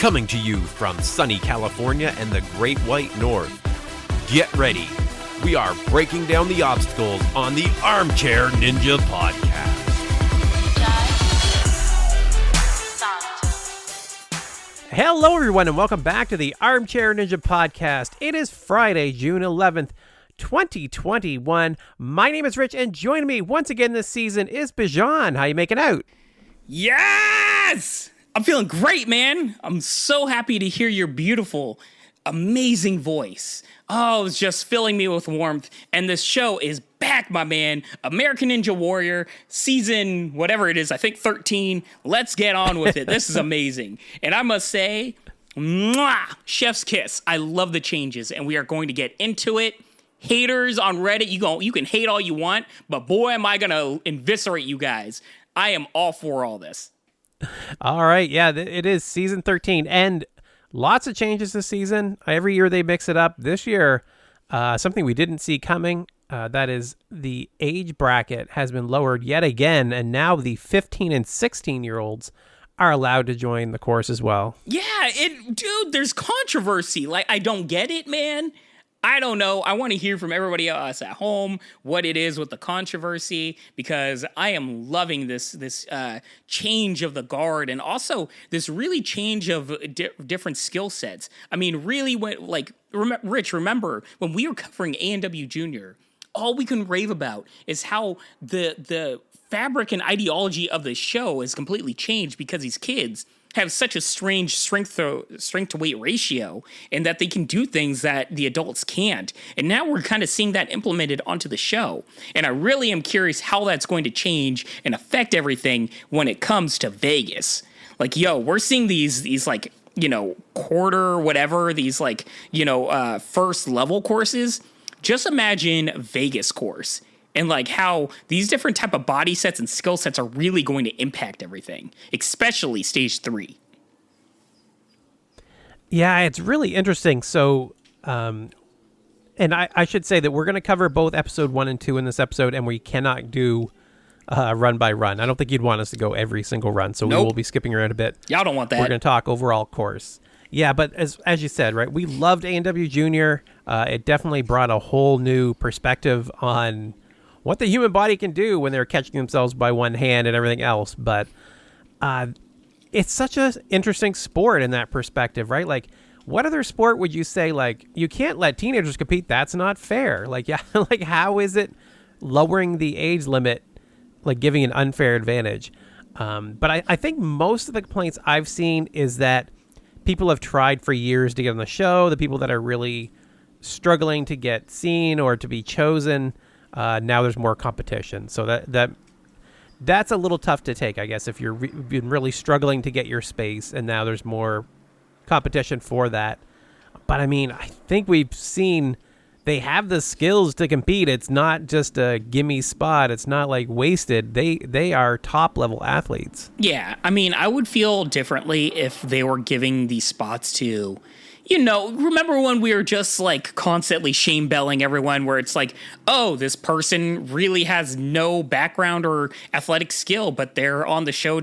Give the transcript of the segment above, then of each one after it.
Coming to you from sunny California and the Great White North. Get ready. We are breaking down the obstacles on the Armchair Ninja Podcast. Hello, everyone, and welcome back to the Armchair Ninja Podcast. It is Friday, June 11th, 2021. My name is Rich, and joining me once again this season is Bijan. How you making out? Yes! I'm feeling great, man. I'm so happy to hear your beautiful, amazing voice. Oh, it's just filling me with warmth. And this show is back, my man. American Ninja Warrior, season, whatever it is, I think 13. Let's get on with it. This is amazing. And I must say, mwah, chef's kiss. I love the changes, and we are going to get into it. Haters on Reddit, you can hate all you want, but boy, am I going to eviscerate you guys. I am all for all this. All right, yeah, it is season 13, and lots of changes this season. Every year they mix it up. This year, something we didn't see coming, that is the age bracket has been lowered yet again, and now the 15 and 16-year-olds are allowed to join the course as well. Yeah, dude, there's controversy. Like, I don't get it, man. I don't know. I want to hear from everybody else at home what it is with the controversy, because I am loving this change of the guard, and also this really change of different skill sets. I mean, really, Rich, remember when we were covering ANW Junior, all we can rave about is how the fabric and ideology of the show has completely changed because these kids have such a strange strength to weight ratio, and that they can do things that the adults can't. And now we're kind of seeing that implemented onto the show. And I really am curious how that's going to change and affect everything when it comes to Vegas. Like, we're seeing these like, quarter whatever, these like, first level courses. Just imagine Vegas course. And like how these different type of body sets and skill sets are really going to impact everything, especially stage 3. Yeah, it's really interesting. So, and I should say that we're going to cover both episode 1 and 2 in this episode, and we cannot do run by run. I don't think you'd want us to go every single run, so Nope. We will be skipping around a bit. Y'all don't want that. We're going to talk overall course. Yeah, but as you said, right, we loved A&W Junior. It definitely brought a whole new perspective on what the human body can do when they're catching themselves by one hand and everything else. But it's such an interesting sport in that perspective, right? Like, what other sport would you say, like, you can't let teenagers compete? That's not fair. Like, yeah, like, how is it lowering the age limit, like, giving an unfair advantage? But I think most of the complaints I've seen is that people have tried for years to get on the show. The people that are really struggling to get seen or to be chosen, now there's more competition. So that's a little tough to take, I guess, if you've been really struggling to get your space, and now there's more competition for that. But I mean, I think we've seen they have the skills to compete. It's not just a gimme spot. It's not like wasted. They are top level athletes. Yeah, I mean, I would feel differently if they were giving these spots to, remember when we were just like constantly shame-belling everyone, where it's like, oh, this person really has no background or athletic skill, but they're on the show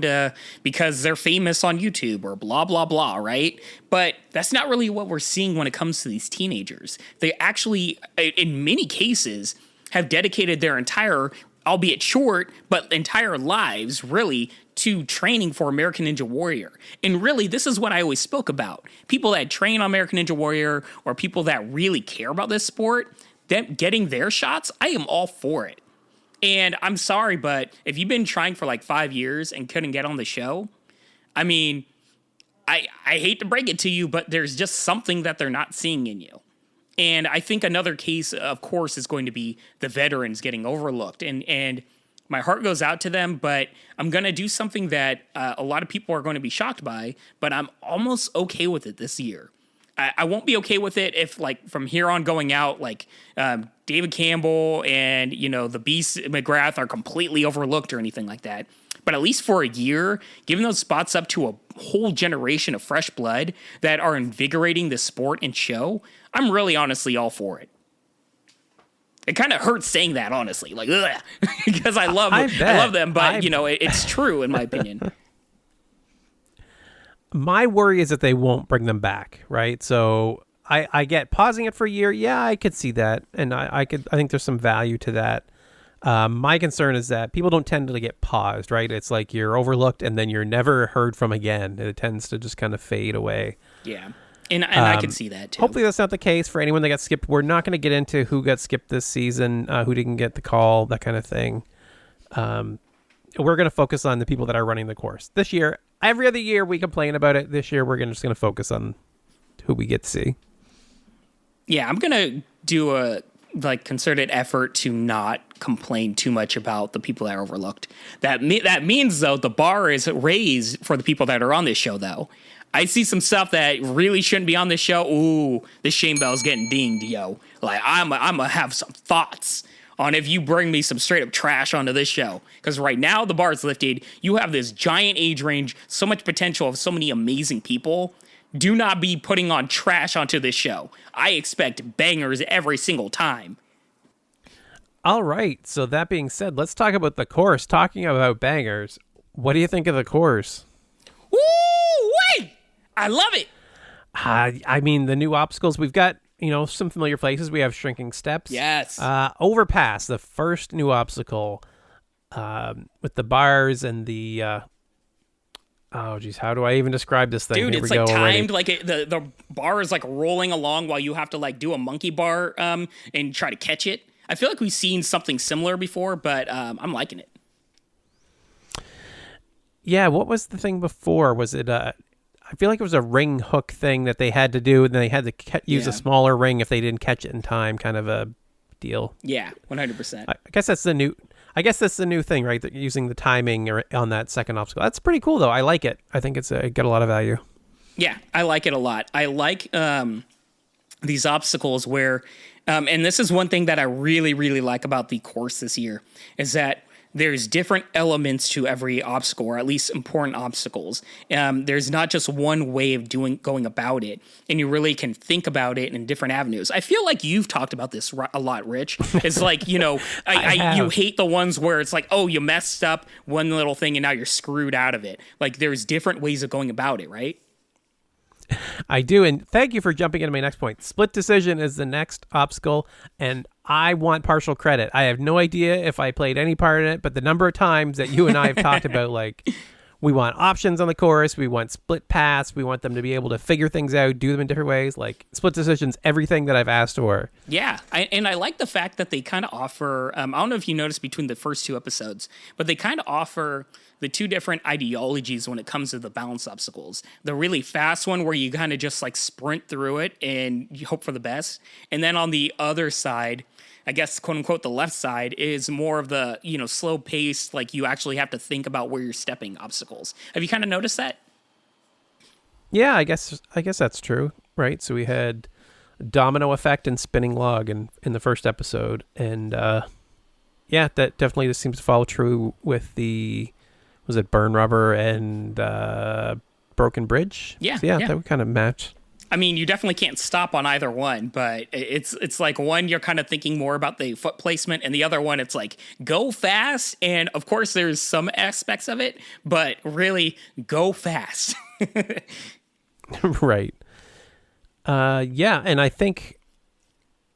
because they're famous on YouTube or blah, blah, blah, right? But that's not really what we're seeing when it comes to these teenagers. They actually, in many cases, have dedicated their entire, albeit short, but entire lives, really, to training for American Ninja Warrior. And really, this is what I always spoke about. People that train on American Ninja Warrior, or people that really care about this sport, them getting their shots, I am all for it. And I'm sorry, but if you've been trying for like 5 years and couldn't get on the show, I mean, I hate to break it to you, but there's just something that they're not seeing in you. And I think another case, of course, is going to be the veterans getting overlooked. And my heart goes out to them, but I'm going to do something that a lot of people are going to be shocked by, but I'm almost okay with it this year. I won't be okay with it if, like, from here on going out, like, David Campbell and, the Beast McGrath are completely overlooked or anything like that. But at least for a year, giving those spots up to a whole generation of fresh blood that are invigorating the sport and show, I'm really honestly all for it. It kind of hurts saying that, honestly, like, ugh, because I love them, but it's true in my opinion. My worry is that they won't bring them back, right? So I get pausing it for a year. Yeah, I could see that, and I think there's some value to that. My concern is that people don't tend to get paused, right? It's like you're overlooked and then you're never heard from again. It tends to just kind of fade away. Yeah. And I can see that too. Hopefully that's not the case for anyone that got skipped. We're not going to get into who got skipped this season, who didn't get the call, that kind of thing. We're going to focus on the people that are running the course. This year, every other year we complain about it. This year we're just going to focus on who we get to see. Yeah, I'm going to do a concerted effort to not complain too much about the people that are overlooked. That means, though, the bar is raised for the people that are on this show, though. I see some stuff that really shouldn't be on this show. Ooh, this shame bell's getting dinged, yo. Like, I'm going to have some thoughts on if you bring me some straight up trash onto this show. Because right now, the bar is lifted. You have this giant age range, so much potential of so many amazing people. Do not be putting on trash onto this show. I expect bangers every single time. All right. So that being said, let's talk about the course. Talking about bangers, what do you think of the course? Woo-wee! I love it. I mean, the new obstacles, we've got, some familiar places. We have shrinking steps. Yes. Overpass, the first new obstacle, with the bars and the... oh, geez, how do I even describe this thing? Dude, Here it's we go timed, already. the bar is rolling along while you have to do a monkey bar and try to catch it. I feel like we've seen something similar before, but I'm liking it. Yeah, what was the thing before? Was it I feel like it was a ring hook thing that they had to do, and they had to use a smaller ring if they didn't catch it in time, kind of a deal. Yeah, 100%. I guess that's the new thing, right? That using the timing on that second obstacle. That's pretty cool, though. I like it. I think it's got a lot of value. Yeah, I like it a lot. I like these obstacles where, and this is one thing that I really, really like about the course this year, is that there's different elements to every obstacle, or at least important obstacles. There's not just one way of going about it, and you really can think about it in different avenues. I feel like you've talked about this a lot, Rich. It's you hate the ones where it's oh, you messed up one little thing and now you're screwed out of it. There's different ways of going about it, right? I do, and thank you for jumping into my next point. Split decision is the next obstacle, and I want partial credit. I have no idea if I played any part in it, but the number of times that you and I have talked about, we want options on the course, we want split paths, we want them to be able to figure things out, do them in different ways. Split decisions, everything that I've asked for. Yeah, and I like the fact that they kind of offer, I don't know if you noticed between the first two episodes, but they kind of offer the two different ideologies when it comes to the balance obstacles. The really fast one where you kind of just sprint through it and you hope for the best. And then on the other side, I guess, quote unquote, the left side is more of the, slow paced, you actually have to think about where you're stepping obstacles. Have you kind of noticed that? Yeah, I guess that's true, right? So we had domino effect and spinning log in the first episode. And yeah, that definitely just seems to follow true with was it burn rubber and broken bridge? Yeah. So yeah, that would kind of match. I mean, you definitely can't stop on either one, but it's one, you're kind of thinking more about the foot placement, and the other one, it's go fast. And of course, there's some aspects of it, but really go fast. Right. Yeah. And I think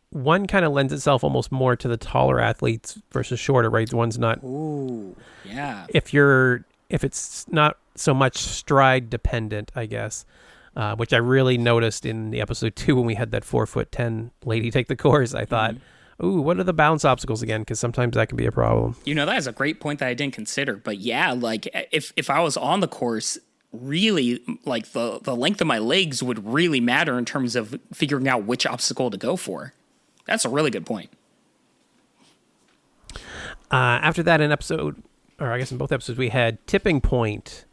one kind of lends itself almost more to the taller athletes versus shorter, right? The one's not. Ooh, yeah. If it's not so much stride dependent, I guess. Which I really noticed in the episode 2 when we had that 4'10" lady take the course. I thought, ooh, what are the balance obstacles again? Because sometimes that can be a problem. That is a great point that I didn't consider. But yeah, if I was on the course, really, the length of my legs would really matter in terms of figuring out which obstacle to go for. That's a really good point. After that, in both episodes, we had tipping point.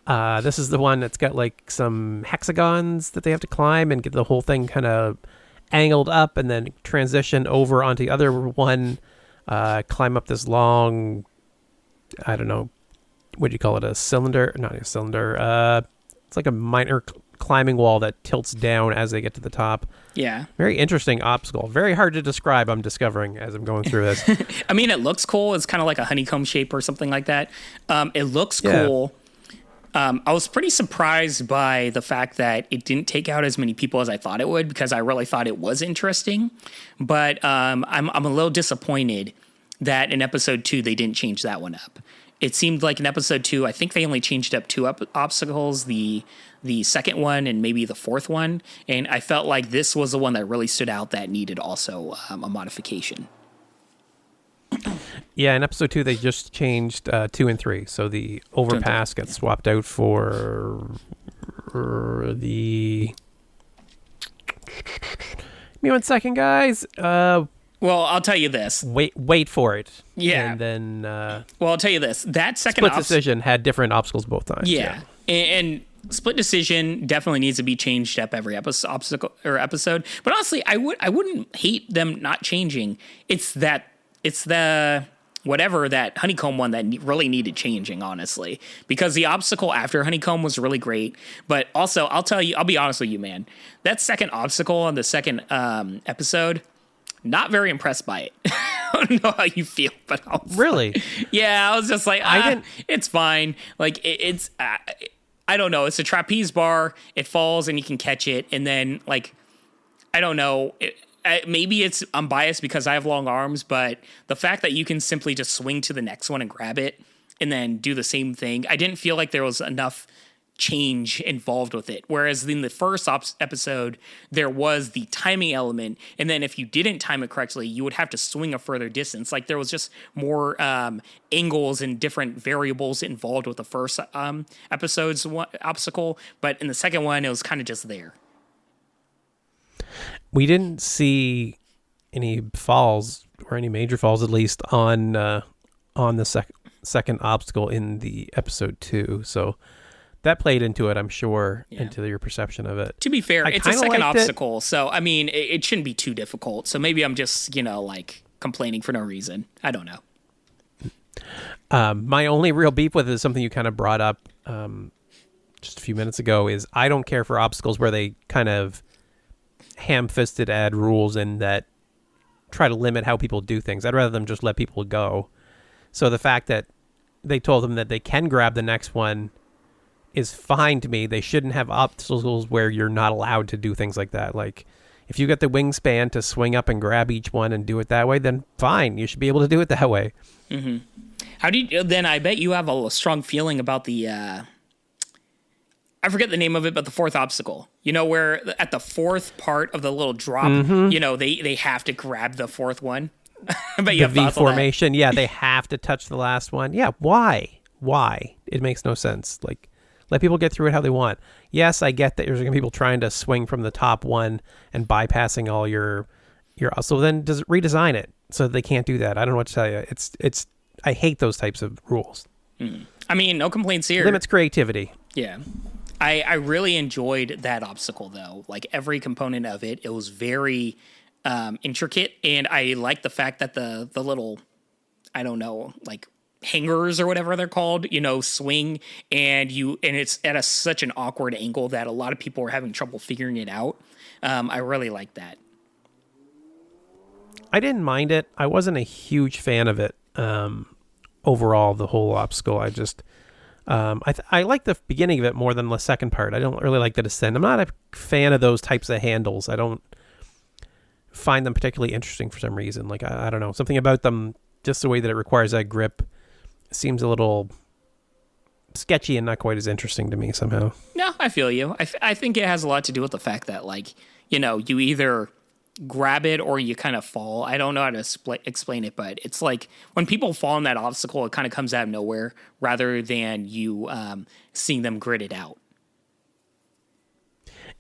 This is the one that's got some hexagons that they have to climb and get the whole thing kind of angled up and then transition over onto the other one, climb up this long, I don't know, what do you call it? A cylinder? Not a cylinder. It's like a minor climbing wall that tilts down as they get to the top. Yeah. Very interesting obstacle. Very hard to describe, I'm discovering as I'm going through this. I mean, it looks cool. It's kind of like a honeycomb shape or something like that. It looks cool. I was pretty surprised by the fact that it didn't take out as many people as I thought it would, because I really thought it was interesting. But I'm a little disappointed that in episode 2 they didn't change that one up. It seemed like in episode 2, I think they only changed up 2 obstacles, the second one and maybe the fourth one. And I felt like this was the one that really stood out that needed also a modification. Yeah, in episode 2, they just changed 2 and 3. So the overpass gets swapped out for the... Give me one second, guys. Well, I'll tell you this. Wait for it. Yeah. And then... well, I'll tell you this. That second split decision had different obstacles both times. Yeah. And split decision definitely needs to be changed up every episode. But honestly, I wouldn't hate them not changing. It's the whatever, that honeycomb one that really needed changing, honestly, because the obstacle after honeycomb was really great. But also, I'll be honest with you, man, that second obstacle on the second episode, not very impressed by it. I don't know how you feel, but I was really, I was just like, it's fine. Like it's I don't know. It's a trapeze bar. It falls and you can catch it, and then like I don't know. Maybe I'm biased because I have long arms, but the fact that you can simply just swing to the next one and grab it and then do the same thing, I didn't feel like there was enough change involved with it. Whereas in the first episode, there was the timing element, and then if you didn't time it correctly, you would have to swing a further distance. Like there was just more angles and different variables involved with the first episode's obstacle, but in the second one, it was kind of just there. We didn't see any falls, or any major falls at least, on the second obstacle in the episode 2. So that played into it, I'm sure, into your perception of it. To be fair, it's a second obstacle, so I mean, it shouldn't be too difficult. So maybe I'm just, like complaining for no reason. I don't know. My only real beef with it is something you kind of brought up just a few minutes ago, is I don't care for obstacles where they kind of ham-fisted add rules and that try to limit how people do things. I'd rather them just let people go. So the fact that they told them that they can grab the next one is fine to me. They shouldn't have obstacles where you're not allowed to do things like that. Like, if you get the wingspan to swing up and grab each one and do it that way, then fine. You should be able to do it that way. Mm-hmm. How do you, then I bet you have a strong feeling about the, I forget the name of it, but the fourth obstacle, where at the fourth part of the little drop, they have to grab the fourth one. But the V formation. Yeah, they have to touch the last one. Yeah. Why? It makes no sense. Like, let people get through it how they want. Yes, I get that there's going to be people trying to swing from the top one and bypassing all your. So then redesign it so that they can't do that. I don't know what to tell you. It's. I hate those types of rules. I mean, no complaints here. Limits creativity. Yeah. I really enjoyed that obstacle, though. Like, every component of it, it was very intricate, and I like the fact that the little, I don't know, like hangers or whatever they're called, swing, and it's at such an awkward angle that a lot of people are having trouble figuring it out. I really like that. I didn't mind it. I wasn't a huge fan of it. Overall, the whole obstacle, I just. I like the beginning of it more than the second part. I don't really like the descent. I'm not a fan of those types of handles. I don't find them particularly interesting for some reason. Like, I don't know. Something about them, just the way that it requires that grip, seems a little sketchy and not quite as interesting to me somehow. No, I feel you. I think it has a lot to do with the fact that, like, you either grab it or you kind of fall. I don't know how to explain it, but it's like when people fall on that obstacle, it kind of comes out of nowhere rather than you seeing them gritted out.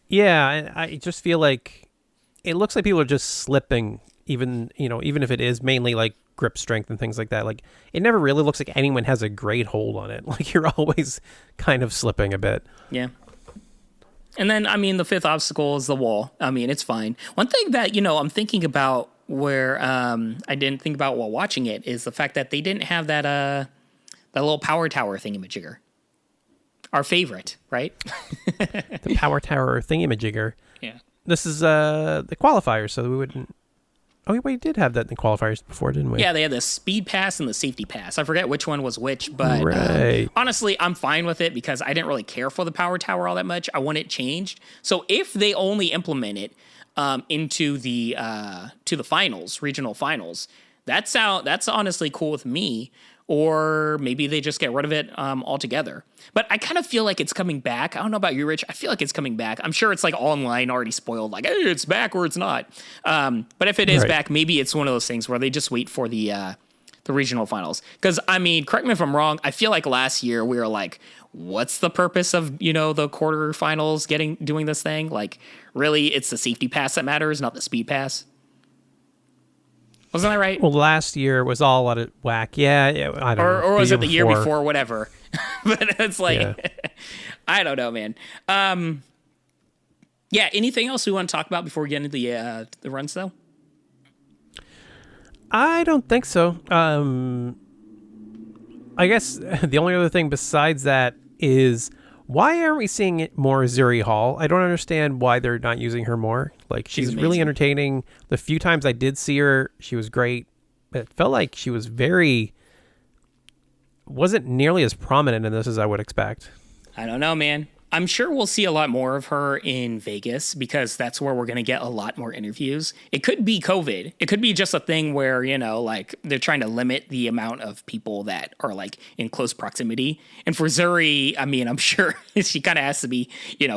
Yeah, I just feel like it looks like people are just slipping, even if it is mainly like grip strength and things like that. Like, it never really looks like anyone has a great hold on it. Like, you're always kind of slipping a bit. Yeah. And then, I mean, the fifth obstacle is the wall. I mean, it's fine. One thing that, I'm thinking about where I didn't think about while watching it is the fact that they didn't have that little power tower thingamajigger. Our favorite, right? The power tower thingamajigger. Yeah. This is the qualifier, so we wouldn't... Oh, we did have that in the qualifiers before, didn't we? Yeah, they had the speed pass and the safety pass. I forget which one was which, but Right. honestly, I'm fine with it because I didn't really care for the power tower all that much. I want it changed. So if they only implement it into the to the finals, regional finals, that's honestly cool with me. Or maybe they just get rid of it altogether. But I kind of feel like it's coming back. I don't know about you, Rich. I feel like it's coming back. I'm sure it's like online already spoiled, like, hey, it's back or it's not. But if it is back, maybe it's one of those things where they just wait for the regional finals. Because, I mean, correct me if I'm wrong, I feel like last year we were like, what's the purpose of, the quarterfinals doing this thing? Like, really, it's the safety pass that matters, not the speed pass. Wasn't that right? Well, last year was all out of whack. Yeah, I don't know. Or was it the year before? Whatever. But it's like, I don't know, man. Yeah, anything else we want to talk about before we get into the runs, though? I don't think so. I guess the only other thing besides that is, why aren't we seeing more Zuri Hall? I don't understand why they're not using her more. Like, she's really entertaining. The few times I did see her, she was great. It felt like she was wasn't nearly as prominent in this as I would expect. I don't know, man. I'm sure we'll see a lot more of her in Vegas because that's where we're going to get a lot more interviews. It could be COVID. It could be just a thing where, like they're trying to limit the amount of people that are like in close proximity. And for Zuri, I mean, I'm sure she kind of has to be,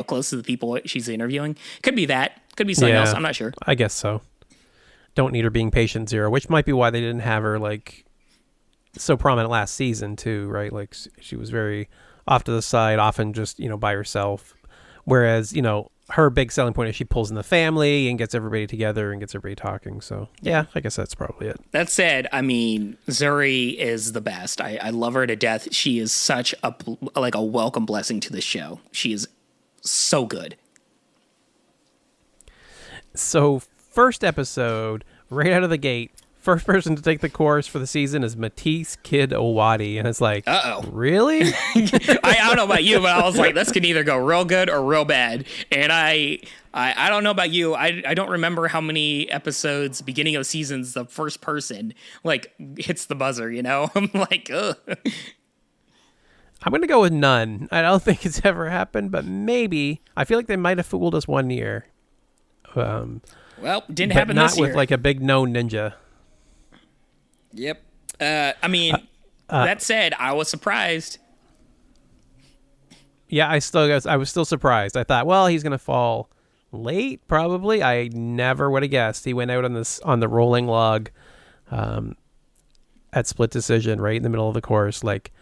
close to the people she's interviewing. Could be that. Could be something else. I'm not sure. I guess so. Don't need her being patient zero, which might be why they didn't have her like so prominent last season too, right? Like she was very off to the side, often just, by herself. Whereas, her big selling point is she pulls in the family and gets everybody together and gets everybody talking. So, yeah, I guess that's probably it. That said, I mean, Zuri is the best. I love her to death. She is such a welcome blessing to the show. She is so good. So, first episode, right out of the gate, first person to take the course for the season is Matisse Kid Owadi. And it's like, really? I don't know about you, but I was like, this can either go real good or real bad. And I don't know about you. I don't remember how many episodes, beginning of seasons, the first person, like, hits the buzzer, I'm like, ugh. I'm going to go with none. I don't think it's ever happened, but maybe. I feel like they might have fooled us one year. Well, didn't happen this year. Not with, like, a big known ninja. Yep. I mean, that said, I was surprised. Yeah, I was still surprised. I thought, well, he's going to fall late, probably. I never would have guessed. He went out on the rolling log at split decision right in the middle of the course. Like,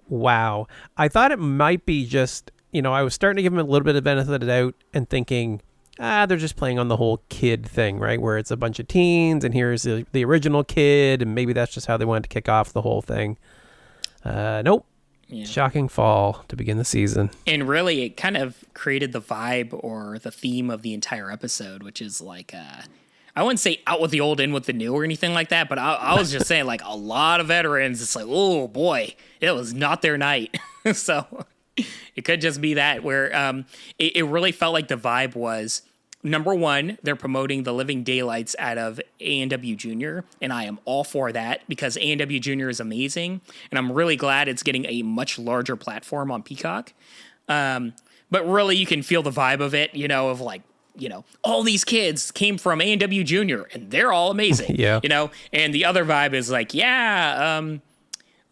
wow. I thought it might be just, I was starting to give him a little bit of benefit of the doubt and thinking, they're just playing on the whole kid thing, right? Where it's a bunch of teens and here's the original kid, and maybe that's just how they wanted to kick off the whole thing. Nope. Yeah. Shocking fall to begin the season. And really, it kind of created the vibe or the theme of the entire episode, which is like, I wouldn't say out with the old, in with the new or anything like that, but I was just saying, like, a lot of veterans, it's like, oh boy, it was not their night. So it could just be that where it really felt like the vibe was, number one, they're promoting the living daylights out of ANW Junior, and I am all for that because ANW Junior is amazing, and I'm really glad it's getting a much larger platform on Peacock. But really, you can feel the vibe of it, of like, all these kids came from ANW Junior, and they're all amazing. Yeah. And the other vibe is like, the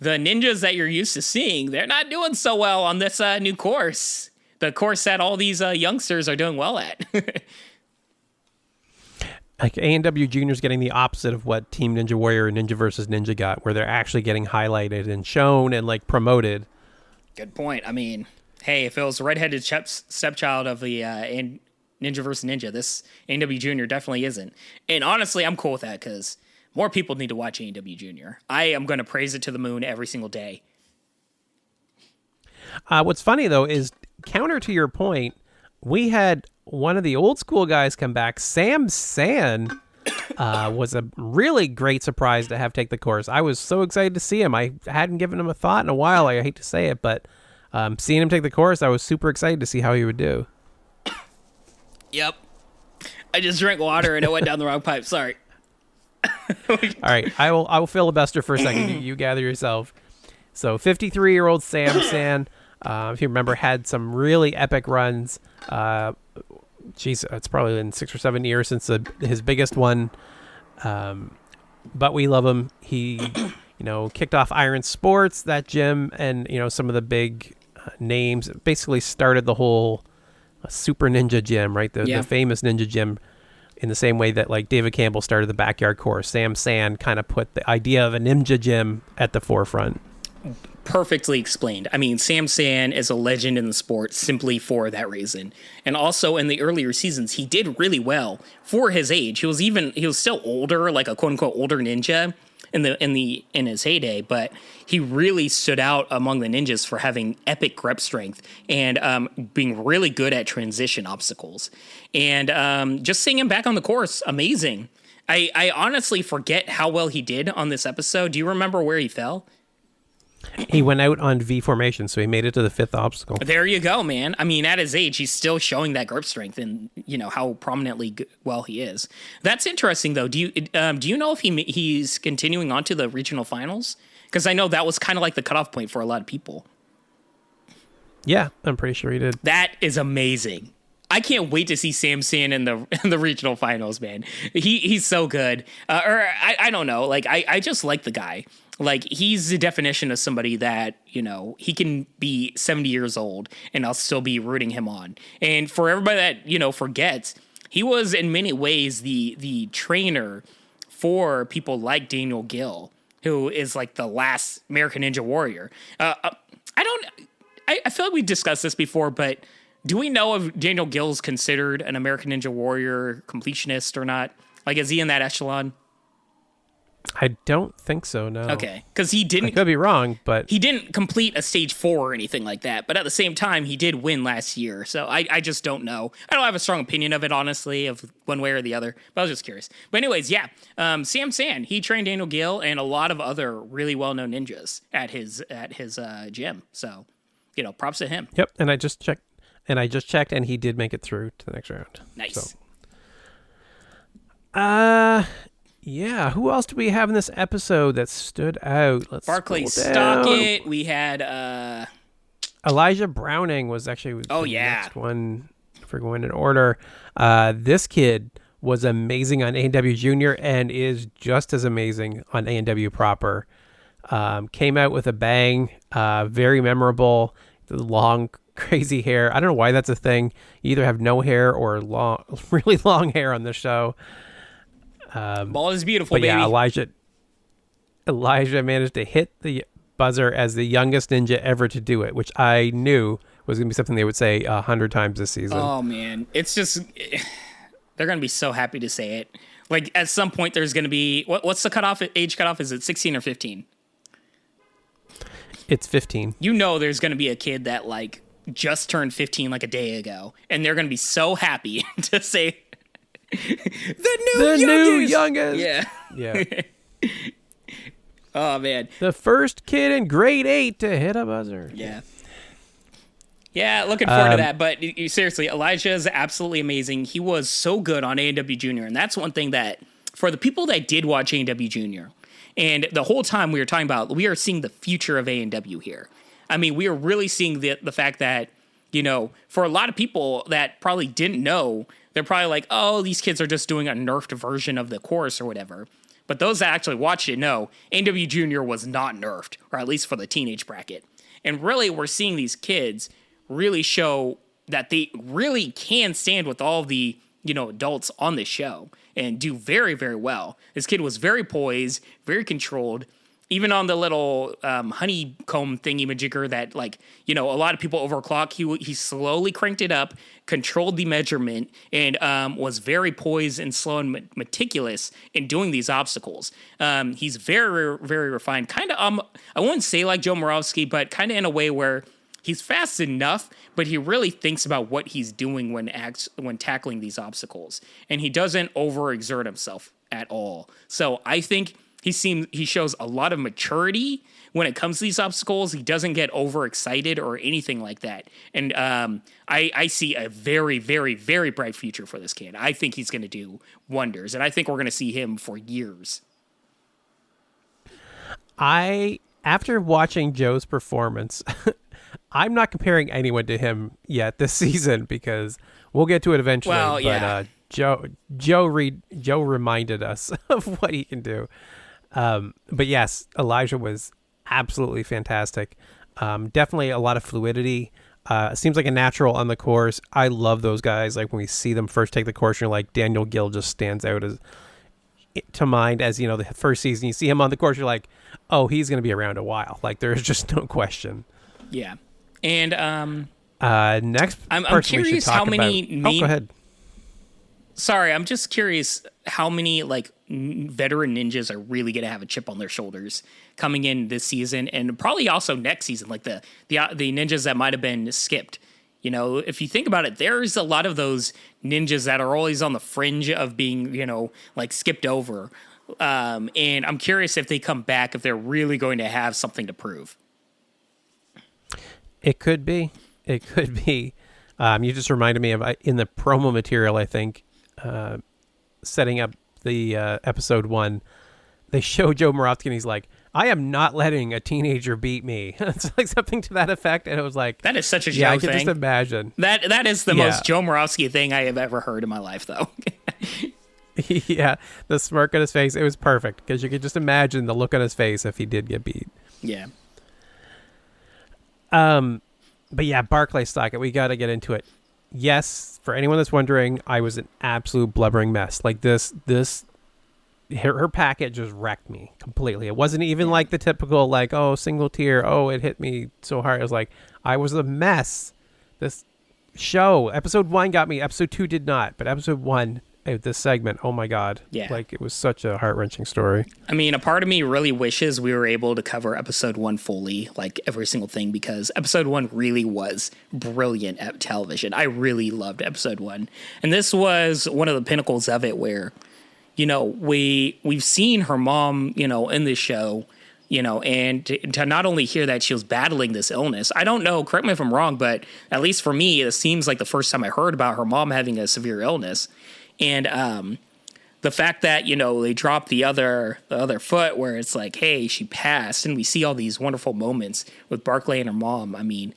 ninjas that you're used to seeing, they're not doing so well on this new course. The course that all these youngsters are doing well at. Like ANW Junior's getting the opposite of what Team Ninja Warrior and Ninja versus Ninja got, where they're actually getting highlighted and shown and like promoted. Good point. I mean, hey, if it was the redheaded stepchild of the Ninja versus Ninja, this ANW Junior definitely isn't. And honestly, I'm cool with that because more people need to watch ANW Junior. I am going to praise it to the moon every single day. What's funny, though, is counter to your point, we had one of the old school guys come back. Sam San was a really great surprise to have take the course. I was so excited to see him. I hadn't given him a thought in a while. I hate to say it, but seeing him take the course, I was super excited to see how he would do. Yep. I just drank water and it went down the wrong pipe. Sorry. All right, I will filibuster for a second. You gather yourself. So 53-year-old Sam San, if you remember, had some really epic runs. It's probably been 6 or 7 years since his biggest one. But we love him. He, kicked off Iron Sports, that gym, and some of the big names. Basically started the whole Super Ninja Gym, right? The famous Ninja Gym. In the same way that like David Campbell started the backyard course, Sam San kind of put the idea of a ninja gym at the forefront. Perfectly explained. I mean, Sam San is a legend in the sport simply for that reason. And also in the earlier seasons, he did really well for his age. He was still older, like a quote unquote older ninja in his heyday, but he really stood out among the ninjas for having epic grip strength and being really good at transition obstacles. And just seeing him back on the course, amazing. I honestly forget how well he did on this episode. Do you remember where he fell? He went out on V formation, so he made it to the 5th obstacle. There you go, man. I mean, at his age, he's still showing that grip strength and, how prominently well he is. That's interesting, though. Do you know if he's continuing on to the regional finals? Because I know that was kind of like the cutoff point for a lot of people. Yeah, I'm pretty sure he did. That is amazing. I can't wait to see Sam San in the regional finals, man. He's so good. I don't know. Like, I just like the guy. Like, he's the definition of somebody that, he can be 70 years old and I'll still be rooting him on. And for everybody that, forgets, he was in many ways the trainer for people like Daniel Gill, who is like the last American Ninja Warrior. I feel like we discussed this before, but do we know if Daniel Gill's considered an American Ninja Warrior completionist or not? Like, is he in that echelon? I don't think so, no. Okay, because he didn't... I could be wrong, but... He didn't complete a stage 4 or anything like that, but at the same time, he did win last year, so I just don't know. I don't have a strong opinion of it, honestly, of one way or the other, but I was just curious. But anyways, yeah, Sam San, he trained Daniel Gill and a lot of other really well-known ninjas at his gym, so, props to him. Yep, and I just checked, and he did make it through to the next round. Nice. So. Yeah, who else do we have in this episode that stood out? Let's Barclay scroll down. Stockett. We had Elijah Browning was actually next one if we're going in order. This kid was amazing on ANW Junior and is just as amazing on ANW proper. Came out with a bang, very memorable. The long, crazy hair. I don't know why that's a thing. You either have no hair or really long hair on the show. Ball is beautiful, but baby. Yeah, Elijah managed to hit the buzzer as the youngest ninja ever to do it, which I knew was going to be something they would say 100 times this season. Oh, man. It's just... They're going to be so happy to say it. Like, at some point, there's going to be... What's the age cutoff? Is it 16 or 15? It's 15. There's going to be a kid that, like, just turned 15 like a day ago, and they're going to be so happy to say... the new youngest. Yeah. Oh, man. The first kid in grade 8 to hit a buzzer. Yeah, looking forward to that. But seriously, Elijah is absolutely amazing. He was so good on ANW Junior, and that's one thing that, for the people that did watch ANW Junior, and the whole time we were talking about, we are seeing the future of ANW here. I mean, we are really seeing the fact that, for a lot of people that probably didn't know, they're probably like, oh, these kids are just doing a nerfed version of the course or whatever. But those that actually watched it know ANW Junior was not nerfed, or at least for the teenage bracket. And really, we're seeing these kids really show that they really can stand with all the, adults on this show and do very, very well. This kid was very poised, very controlled. Even on the little honeycomb thingy-majigger that, a lot of people overclock, he slowly cranked it up, controlled the measurement, and was very poised and slow and meticulous in doing these obstacles. He's very, very refined. Kind of, I wouldn't say like Joe Moravsky, but kind of in a way where he's fast enough, but he really thinks about what he's doing when tackling these obstacles. And he doesn't overexert himself at all. So I think... He shows a lot of maturity when it comes to these obstacles. He doesn't get overexcited or anything like that. And I see a very, very, very bright future for this kid. I think he's going to do wonders, and I think we're going to see him for years. After watching Joe's performance, I'm not comparing anyone to him yet this season because we'll get to it eventually. Well, yeah. But Joe reminded us of what he can do. But yes, Elijah was absolutely fantastic. Definitely a lot of fluidity. Seems like a natural on the course. I love those guys. Like when we see them first take the course, you're like, Daniel Gill just stands out to mind as, you know, the first season. You see him on the course, you're like, oh, he's going to be around a while. Like there's just no question. Yeah. And next, I'm curious how many. Go ahead. Sorry, I'm just curious how many like veteran ninjas are really going to have a chip on their shoulders coming in this season, and probably also next season. Like the ninjas that might have been skipped. You know, if you think about it, there's a lot of those ninjas that are always on the fringe of being, you know, like skipped over. And I'm curious if they come back, if they're really going to have something to prove. It could be. It could be. You just reminded me of in the promo material, I think, setting up the episode 1, they show Joe Moravsky and he's like, I am not letting a teenager beat me. It's like something to that effect. And it was like, that is such a Joe thing. I can just imagine. That is the most Joe Moravsky thing I have ever heard in my life, though. Yeah, the smirk on his face, it was perfect because you could just imagine the look on his face if he did get beat. Yeah. But yeah, Barclay Stockett, we got to get into it. Yes, for anyone that's wondering, I was an absolute blubbering mess. Like her packet just wrecked me completely. It wasn't even like the typical, like, oh, single tear, oh, it hit me so hard. It was like, I was a mess. This show, episode 1 got me, episode 2 did not, but episode 1, this segment, oh my God. Yeah. Like, it was such a heart-wrenching story. I mean, a part of me really wishes we were able to cover episode 1 fully, like every single thing, because episode 1 really was brilliant at television. I really loved episode 1. And this was one of the pinnacles of it where, you know, we've seen her mom, you know, in this show, you know, and to not only hear that she was battling this illness, I don't know, correct me if I'm wrong, but at least for me, it seems like the first time I heard about her mom having a severe illness. And the fact that, you know, they dropped the other foot where it's like, hey, she passed, and we see all these wonderful moments with Barclay and her mom. I mean,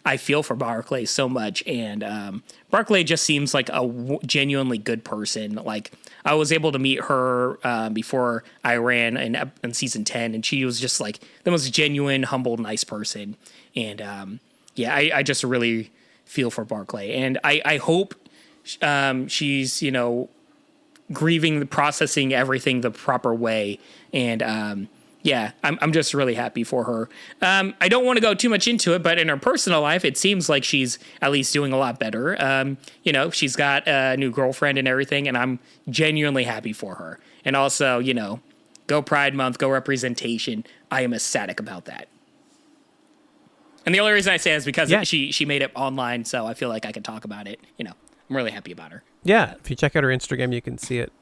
I feel for Barclay so much, and Barclay just seems like a genuinely good person. Like, I was able to meet her before I ran in season 10, and she was just like the most genuine, humble, nice person. And I just really feel for Barclay, and I hope she's, you know, grieving, processing everything the proper way. And I'm just really happy for her. I don't want to go too much into it, but in her personal life, it seems like she's at least doing a lot better. You know, she's got a new girlfriend and everything, and I'm genuinely happy for her. And also, you know, go Pride Month, go representation. I am ecstatic about that. And the only reason I say it is because she made it online, so I feel like I can talk about it. You know, I'm really happy about her. Yeah, if you check out her Instagram, you can see it.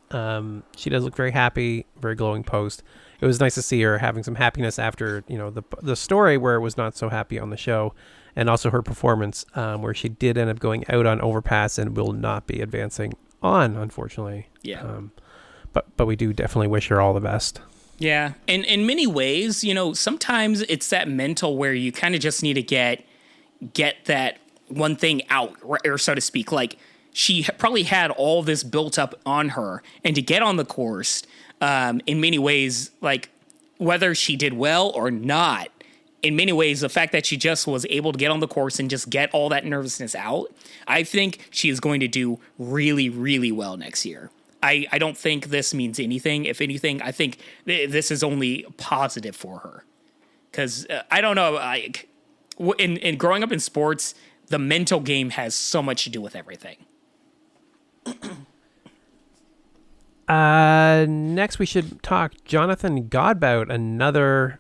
She does look very happy, very glowing post. It was nice to see her having some happiness after, you know, the story where it was not so happy on the show, and also her performance where she did end up going out on Overpass and will not be advancing on, unfortunately. Yeah. But we do definitely wish her all the best. Yeah, and in many ways, you know, sometimes it's that mental where you kind of just need to get that one thing out, or so to speak. Like, she probably had all this built up on her, and to get on the course, in many ways, like, whether she did well or not, in many ways, the fact that she just was able to get on the course and just get all that nervousness out, I think she is going to do really, really well next year. I don't think this means anything. If anything, I think this is only positive for her. Because, I don't know, in growing up in sports, the mental game has so much to do with everything. Next, we should talk Jonathan Godbout, another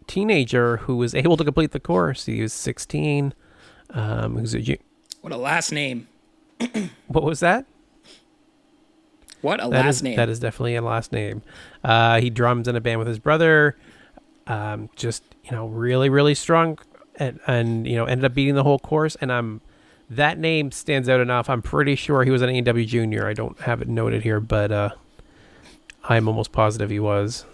teenager who was able to complete the course. He was 16. What a last name. What was that? What a last name. That is definitely a last name. He drums in a band with his brother. Just, you know, really, really strong, and you know, ended up beating the whole course. And that name stands out enough. I'm pretty sure he was an ANW junior. I don't have it noted here, but I'm almost positive he was.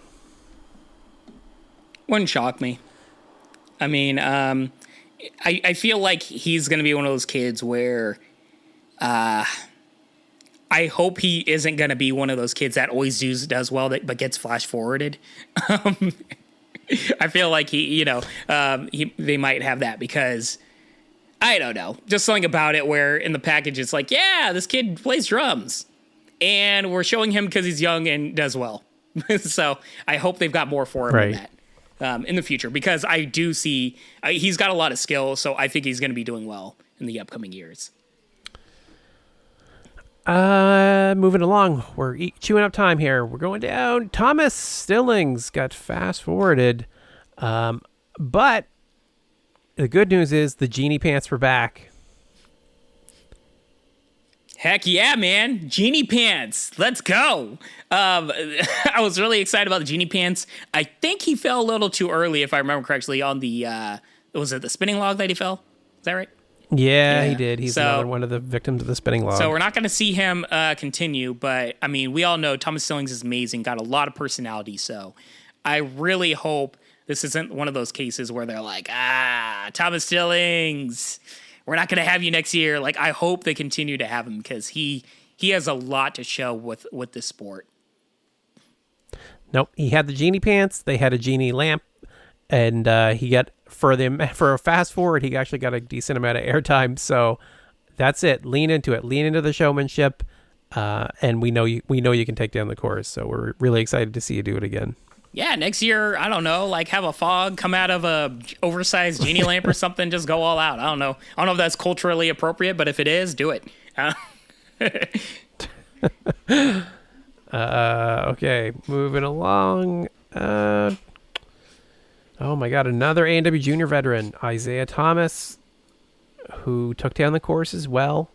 Wouldn't shock me. I mean, I feel like he's going to be one of those kids where I hope he isn't going to be one of those kids that always does well but gets flash forwarded. I feel like they might have that because I don't know, just something about it where in the package it's like, yeah, this kid plays drums and we're showing him because he's young and does well. So I hope they've got more for him than that. In the future, because I do see he's got a lot of skill, so I think he's going to be doing well in the upcoming years. Moving along, we're chewing up time here. We're going down. Thomas Stillings got fast forwarded, but the good news is the Genie Pants were back. Heck yeah, man. Genie Pants. Let's go. I was really excited about the Genie Pants. I think he fell a little too early, if I remember correctly, on the, was it the spinning log that he fell? Is that right? Yeah, he did. He's another one of the victims of the spinning log. So we're not going to see him continue, but, I mean, we all know Thomas Stillings is amazing, got a lot of personality, so I really hope this isn't one of those cases where they're like, Thomas Stillings, we're not going to have you next year. Like, I hope they continue to have him because he has a lot to show with this sport. Nope, he had the Genie Pants. They had a Genie lamp, and he got for a fast forward. He actually got a decent amount of airtime. So that's it. Lean into it. Lean into the showmanship, and we know you can take down the chorus. So we're really excited to see you do it again. Yeah, next year, I don't know, like have a fog come out of a oversized Genie lamp or something, just go all out. I don't know if that's culturally appropriate, but if it is, do it. Okay, moving along. Oh my God, another ANW Junior veteran, Isaiah Thomas, who took down the course as well.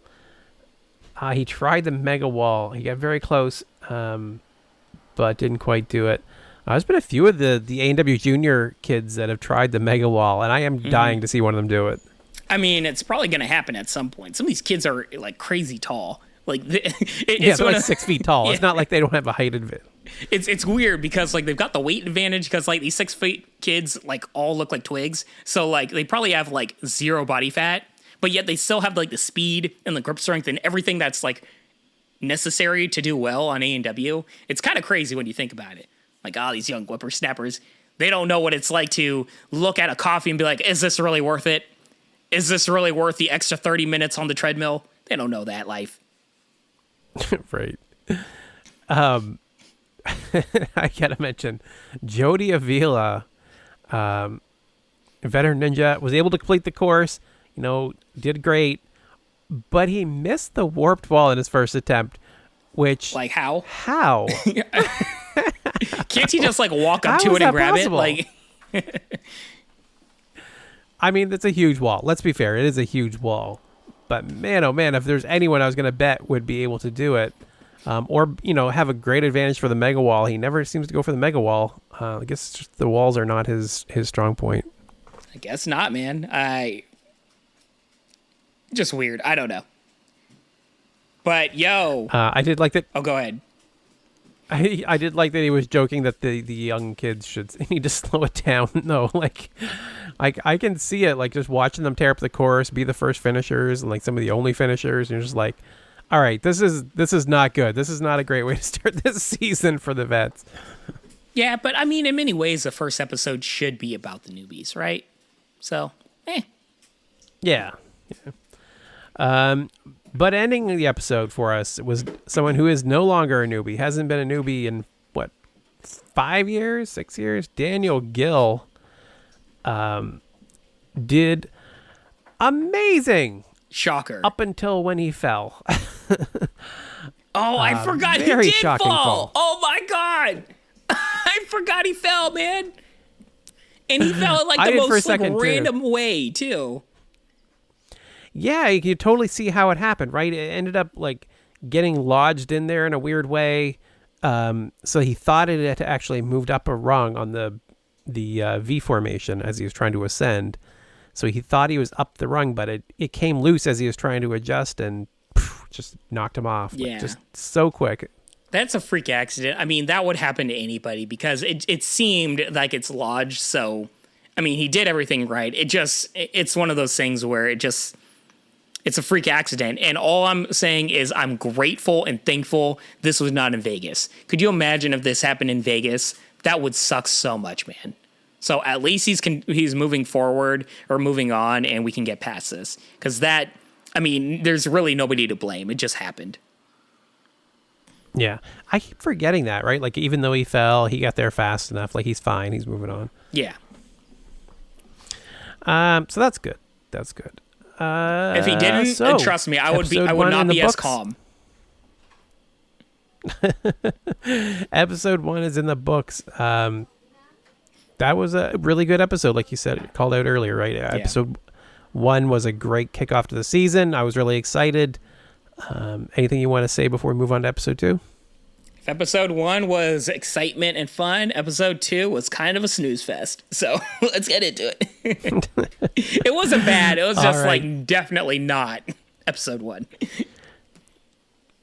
He tried the mega wall. He got very close, but didn't quite do it. There's been a few of the ANW Junior kids that have tried the mega wall, and I am dying to see one of them do it. I mean, it's probably going to happen at some point. Some of these kids are like crazy tall. Like, they're like 6 feet tall. Yeah. It's not like they don't have a height advantage. It's weird because like they've got the weight advantage because like these 6 feet kids like all look like twigs. So like they probably have like zero body fat, but yet they still have like the speed and the grip strength and everything that's like necessary to do well on A&W. It's kind of crazy when you think about it. Like, these young whippersnappers, they don't know what it's like to look at a coffee and be like, is this really worth it? Is this really worth the extra 30 minutes on the treadmill? They don't know that life. Right. I gotta mention, Jody Avila, veteran ninja, was able to complete the course, did great, but he missed the warped wall in his first attempt, which... Like, how? How? Can't he just like walk up to it and grab possible? It? Like, I mean, it's a huge wall. Let's be fair; it is a huge wall. But man, oh man, if there's anyone I was going to bet would be able to do it, or have a great advantage for the mega wall, he never seems to go for the mega wall. I guess just the walls are not his strong point. I guess not, man. Just weird. I don't know. But I did like that. Oh, go ahead. I did like that he was joking that the young kids should need to slow it down. No, like I can see it, like just watching them tear up the course, be the first finishers and like some of the only finishers, and you're just like, all right, this is not good. This is not a great way to start this season for the vets. Yeah, but I mean, in many ways, the first episode should be about the newbies, right? So, Yeah. But ending the episode for us was someone who is no longer a newbie, hasn't been a newbie in, 5 years, 6 years? Daniel Gill did amazing. Shocker. Up until when he fell. Oh, I forgot he did fall. Oh, my God. I forgot he fell, man. And he fell in like the most random way, too. Yeah, you could totally see how it happened, right? It ended up like getting lodged in there in a weird way. So he thought it had actually moved up a rung on the V formation as he was trying to ascend. So he thought he was up the rung, but it came loose as he was trying to adjust and just knocked him off. Yeah. Just so quick. That's a freak accident. I mean, that would happen to anybody because it seemed like it's lodged. So, I mean, he did everything right. It's one of those things where it's a freak accident. And all I'm saying is I'm grateful and thankful this was not in Vegas. Could you imagine if this happened in Vegas? That would suck so much, man. So at least he's moving forward or moving on and we can get past this. Because there's really nobody to blame. It just happened. Yeah. I keep forgetting that, right? Like, even though he fell, he got there fast enough. Like, he's fine. He's moving on. Yeah. So that's good. That's good. If he didn't, trust me, I would not be as calm. Episode 1 is in the books. That was a really good episode, like you said, called out earlier, right? Yeah. Episode 1 was a great kickoff to the season. I was really excited. Anything you want to say before we move on to episode 2? If episode 1 was excitement and fun, episode 2 was kind of a snooze fest. So let's get into it. It wasn't bad. It was just like definitely not episode 1.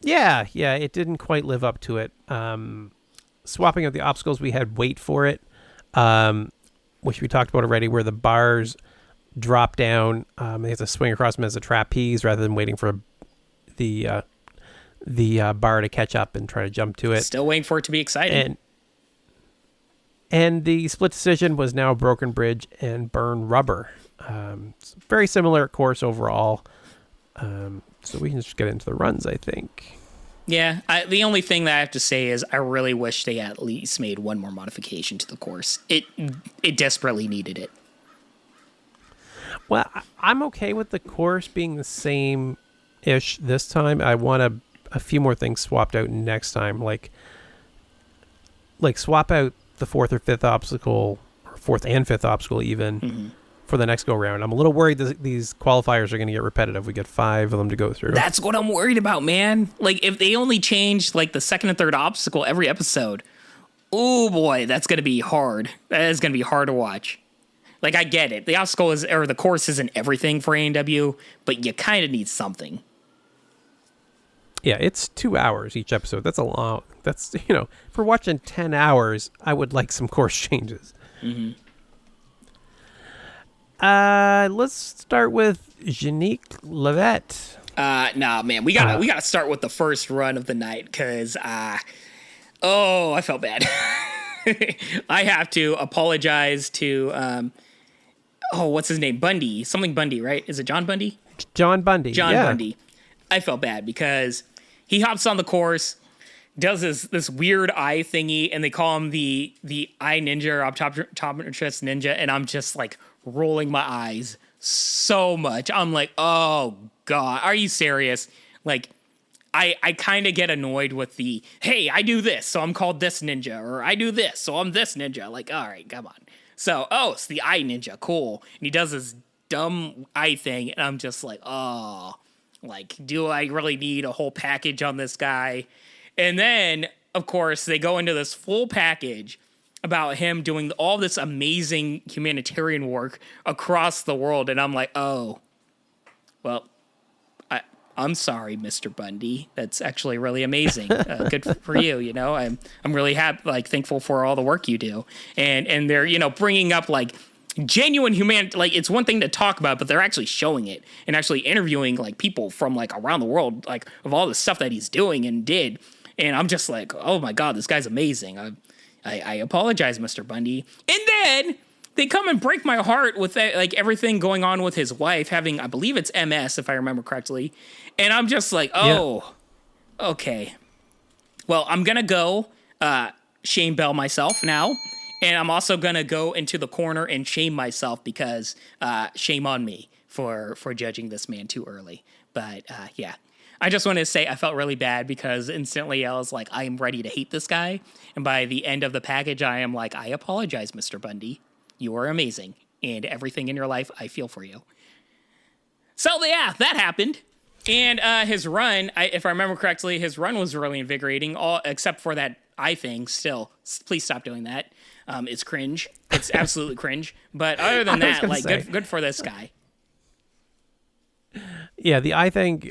Yeah, it didn't quite live up to it. Swapping out the obstacles, we had wait for it, which we talked about already, where the bars drop down. They have to swing across them as a trapeze rather than waiting for the bar to catch up and try to jump to it. Still waiting for it to be exciting. And the split decision was now broken bridge and burn rubber. It's very similar course overall. So we can just get into the runs, I think. Yeah, the only thing that I have to say is I really wish they at least made one more modification to the course. It desperately needed it. Well, I'm okay with the course being the same-ish this time. I want a few more things swapped out next time, like swap out the 4th or 5th obstacle, or 4th and 5th obstacle even, for the next go round. I'm a little worried that these qualifiers are going to get repetitive. We get 5 of them to go through. That's what I'm worried about, man. Like, if they only change like the 2nd and 3rd obstacle every episode, oh boy, that's going to be hard. That is going to be hard to watch. Like, I get it. The obstacle the course isn't everything for ANW, but you kind of need something. Yeah, it's 2 hours each episode. That's a long. That's, for watching 10 hours, I would like some course changes. Mm-hmm. Let's start with Janique Levette. Nah, man, we gotta start with the first run of the night because I felt bad. I have to apologize to what's his name? Bundy, something Bundy, right? Is it John Bundy? John Bundy. John Bundy. I felt bad because he hops on the course, does this weird eye thingy, and they call him the eye ninja or optometrist ninja, and I'm just like rolling my eyes so much. I'm like, oh God, are you serious? Like, I kind of get annoyed with the, hey, I do this, so I'm called this ninja, or I do this, so I'm this ninja. Like, all right, come on. So, it's the eye ninja, cool. And he does this dumb eye thing, and I'm just like, oh, like, do I really need a whole package on this guy? And then, of course, they go into this full package about him doing all this amazing humanitarian work across the world, and I'm like, oh, well, I'm sorry, Mr. Bundy. That's actually really amazing. Good for you. I'm really happy, like, thankful for all the work you do. And they're, bringing up like genuine humanity. Like, it's one thing to talk about, but they're actually showing it and actually interviewing like people from like around the world, like of all the stuff that he's doing and did. And I'm just like, oh my God, this guy's amazing. I apologize, Mr. Bundy. And then they come and break my heart with that, like everything going on with his wife having, I believe it's MS, if I remember correctly. And I'm just like, okay. Well, I'm going to go shame Bell myself now. And I'm also going to go into the corner and shame myself because shame on me for judging this man too early. But yeah, I just wanted to say I felt really bad because instantly I was like, I am ready to hate this guy. And by the end of the package, I am like, I apologize, Mr. Bundy. You are amazing. And everything in your life, I feel for you. So yeah, that happened. And his run, if I remember correctly, his run was really invigorating, all except for that eye thing. Still, please stop doing that. It's cringe. It's absolutely cringe. But other than that, like, good for this guy. Yeah, the eye thing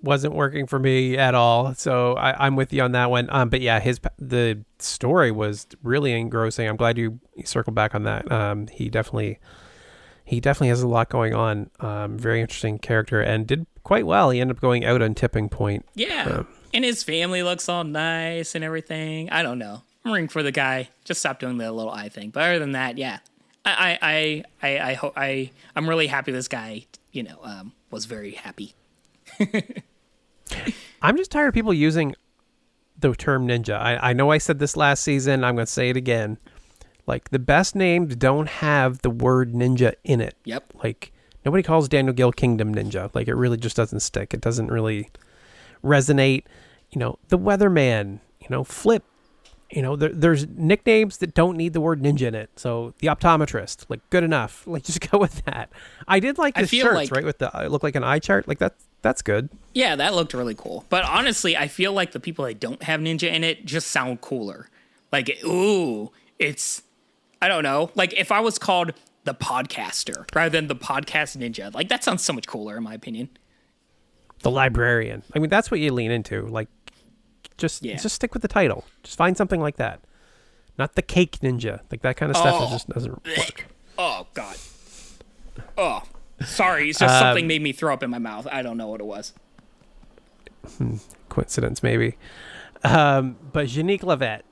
wasn't working for me at all, so I'm with you on that one. But yeah, the story was really engrossing. I'm glad you circled back on that. He definitely has a lot going on. Very interesting character and did quite well. He ended up going out on Tipping Point. Yeah, and his family looks all nice and everything. I don't know. I'm rooting for the guy. Just stop doing the little eye thing. But other than that, yeah, I'm really happy this guy, was very happy. I'm just tired of people using the term ninja. I know I said this last season. I'm going to say it again. Like, the best names don't have the word ninja in it. Yep. Like, nobody calls Daniel Gill Kingdom Ninja. Like, it really just doesn't stick. It doesn't really resonate. The Weatherman, Flip. There's nicknames that don't need the word ninja in it. So the optometrist, like, good enough. Like, just go with that. I did like the shirts, right? With it looked like an eye chart. Like, that's good. Yeah, that looked really cool. But honestly, I feel like the people that don't have ninja in it just sound cooler. Like, I don't know. Like, if I was called the podcaster rather than the podcast ninja, like, that sounds so much cooler in my opinion. The librarian. I mean, that's what you lean into. Like, just stick with the title. Just find something like that. Not the cake ninja. Like, that kind of stuff just doesn't work. Oh, God. Oh, sorry. It's just something made me throw up in my mouth. I don't know what it was. Coincidence, maybe. But Janique Lavette,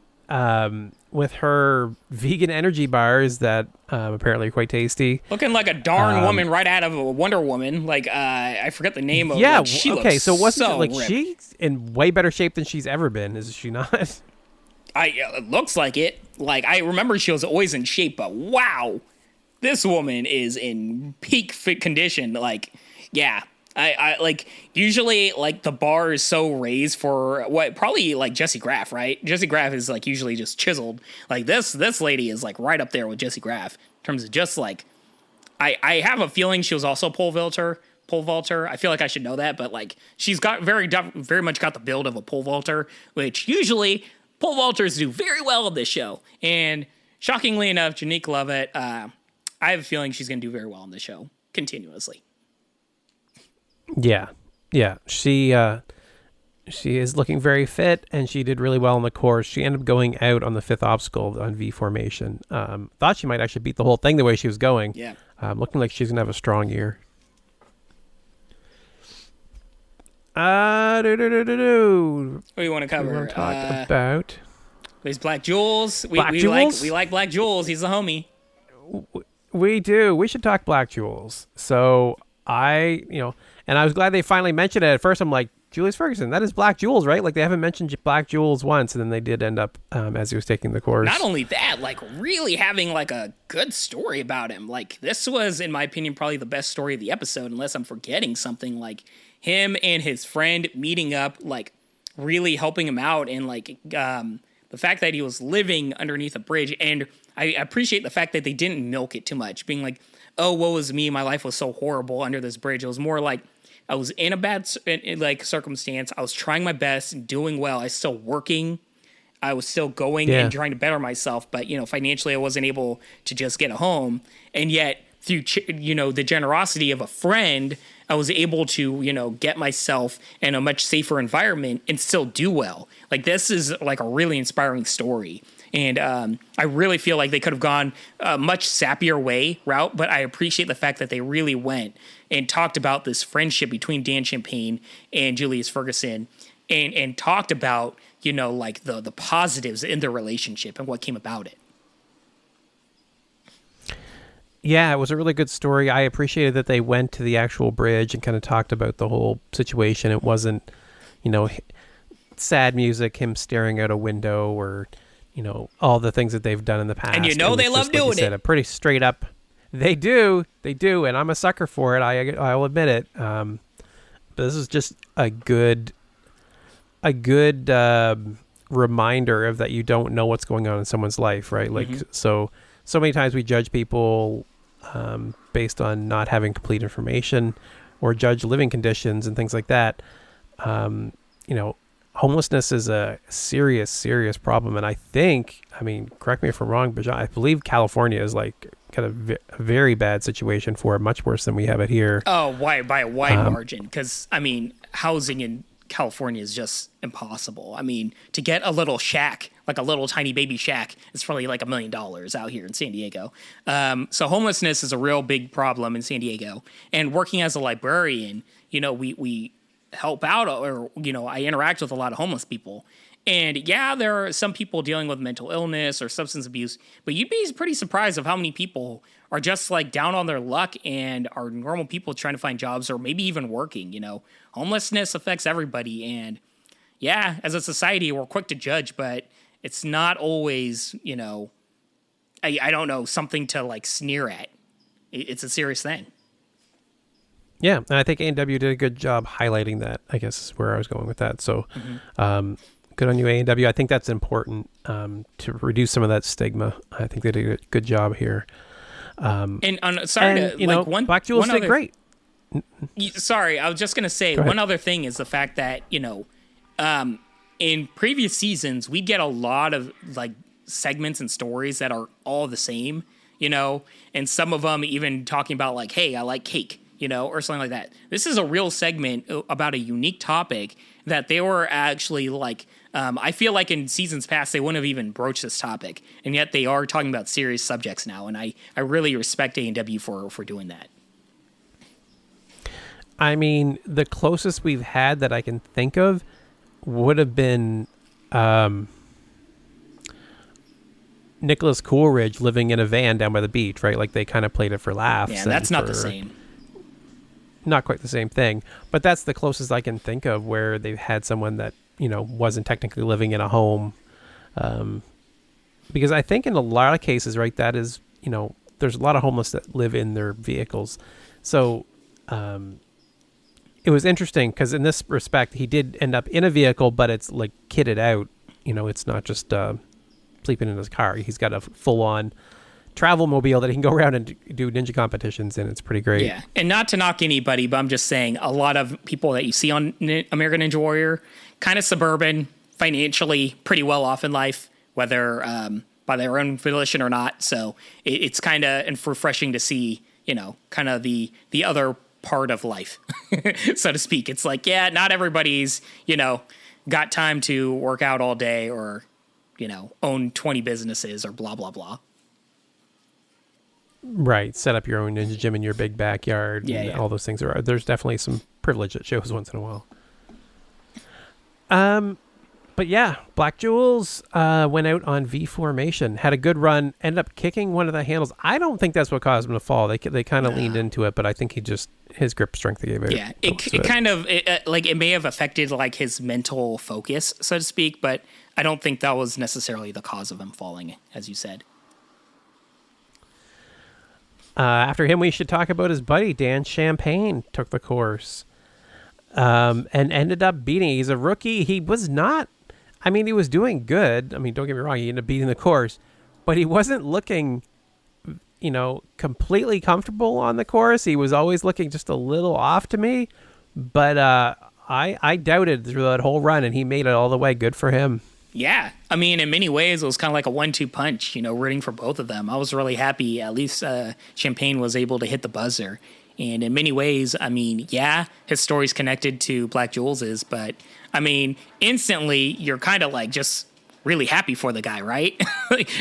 with her vegan energy bars that apparently are quite tasty. Looking like a darn woman right out of a Wonder Woman. Like, I forget the name of it. Yeah, she okay, so wasn't so it like ripped. she's in way better shape than she's ever been, is she not? It looks like it. Like, I remember she was always in shape, but wow, this woman is in peak fit condition. Like, yeah, I like, usually, like, the bar is so raised for what, probably like Jessie Graff, right? Jessie Graff is like usually just chiseled. Like, this lady is like right up there with Jessie Graff in terms of just like, I have a feeling she was also pole vaulter. I feel like I should know that, but like, she's got very much got the build of a pole vaulter, which usually pole vaulters do very well on this show. And shockingly enough, Janique Lavette, I have a feeling she's going to do very well on this show continuously. Yeah. She is looking very fit, and she did really well on the course. She ended up going out on the fifth obstacle on V formation. Thought she might actually beat the whole thing the way she was going. Yeah. Looking like she's going to have a strong year. What do you want to cover? We want to talk about these Black Jewels. We like Black Jewels. He's the homie. We do. We should talk Black Jewels. So and I was glad they finally mentioned it. At first, I'm like, Julius Ferguson, that is Black Jewels, right? Like, they haven't mentioned Black Jewels once, and then they did end up as he was taking the course. Not only that, like, really having like a good story about him. Like, this was, in my opinion, probably the best story of the episode, unless I'm forgetting something. Like, him and his friend meeting up, like, really helping him out, and like the fact that he was living underneath a bridge. And I appreciate the fact that they didn't milk it too much, being like, oh, woe is me, my life was so horrible under this bridge. It was more like, I was in a bad circumstance. I was trying my best and doing well. I was still working. I was still going and trying to better myself. But, financially, I wasn't able to just get a home. And yet, through, the generosity of a friend, I was able to, get myself in a much safer environment and still do well. Like, this is like a really inspiring story. And I really feel like they could have gone a much sappier route, but I appreciate the fact that they really went and talked about this friendship between Dan Champagne and Julius Ferguson, and talked about, like the positives in their relationship and what came about it. Yeah, it was a really good story. I appreciated that they went to the actual bridge and kind of talked about the whole situation. It wasn't, sad music, him staring out a window, or all the things that they've done in the past. And they love doing it. A pretty straight up. They do, and I'm a sucker for it. I'll admit it. But this is just a good reminder of that you don't know what's going on in someone's life, right? Like, so many times we judge people based on not having complete information, or judge living conditions and things like that. homelessness is a serious, serious problem. And I think, I mean, correct me if I'm wrong, but I believe California is like got a very bad situation for it, much worse than we have it here. Oh, why by a wide margin? Because I mean, housing in California is just impossible. I mean, to get a little shack, like a little tiny baby shack, is probably like $1 million out here in San Diego. So homelessness is a real big problem in San Diego. And working as a librarian, you know, we help out, or, you know, I interact with a lot of homeless people. And yeah, there are some people dealing with mental illness or substance abuse, but you'd be pretty surprised of how many people are just like down on their luck and are normal people trying to find jobs or maybe even working. You know, homelessness affects everybody. And yeah, as a society, we're quick to judge, but it's not always, you know, I don't know, something to like sneer at. It's a serious thing. Yeah, and I think ANW did a good job highlighting that, I guess is where I was going with that. So good on you, ANW. I think that's important to reduce some of that stigma. I think they did a good job here. Black Jewels did great. Sorry, I was just going to say one other thing is the fact that, you know, in previous seasons, we get a lot of like segments and stories that are all the same, you know, and some of them even talking about like, hey, I like cake, you know, or something like that. This is a real segment about a unique topic that they were actually like, I feel like in seasons past, they wouldn't have even broached this topic. And yet they are talking about serious subjects now. And I really respect A&W for doing that. I mean, the closest we've had that I can think of would have been Nicholas Coolidge living in a van down by the beach, right? Like they kind of played it for laughs. Yeah, that's not the same. Not quite the same thing, but that's the closest I can think of where they've had someone that, you know, wasn't technically living in a home. Because I think in a lot of cases, right, that is, you know, there's a lot of homeless that live in their vehicles. So it was interesting because in this respect, he did end up in a vehicle, but it's like kitted out. You know, it's not just sleeping in his car. He's got a full-on travel mobile that he can go around and do ninja competitions in. It's pretty great. Yeah, and not to knock anybody, but I'm just saying a lot of people that you see on American Ninja Warrior, kind of suburban, financially pretty well off in life, whether by their own volition or not. So it's kind of refreshing to see, you know, kind of the other part of life, so to speak. It's like, yeah, not everybody's, you know, got time to work out all day or, you know, own 20 businesses or blah, blah, blah. Right. Set up your own ninja gym in your big backyard. Yeah, and yeah. all those things are, there's definitely some privilege that shows once in a while. But yeah, Black Jewels went out on V formation, had a good run, ended up kicking one of the handles. I don't think that's what caused him to fall. They kind of leaned into it, but I think his grip strength gave it. Yeah, it may have affected like his mental focus, so to speak, but I don't think that was necessarily the cause of him falling, as you said. After him, we should talk about his buddy, Dan Champagne, took the course and ended up beating. He's a rookie. He was not, I mean, he was doing good. I mean, don't get me wrong, he ended up beating the course, but he wasn't looking, you know, completely comfortable on the course. He was always looking just a little off to me, but I doubted through that whole run, and he made it all the way. Good for him. Yeah, I mean, in many ways, it was kind of like a 1-2 punch, you know, rooting for both of them. I was really happy. At least Champagne was able to hit the buzzer. And in many ways, I mean, yeah, his story's connected to Black Jewels', but I mean, instantly, you're kind of like just really happy for the guy, right?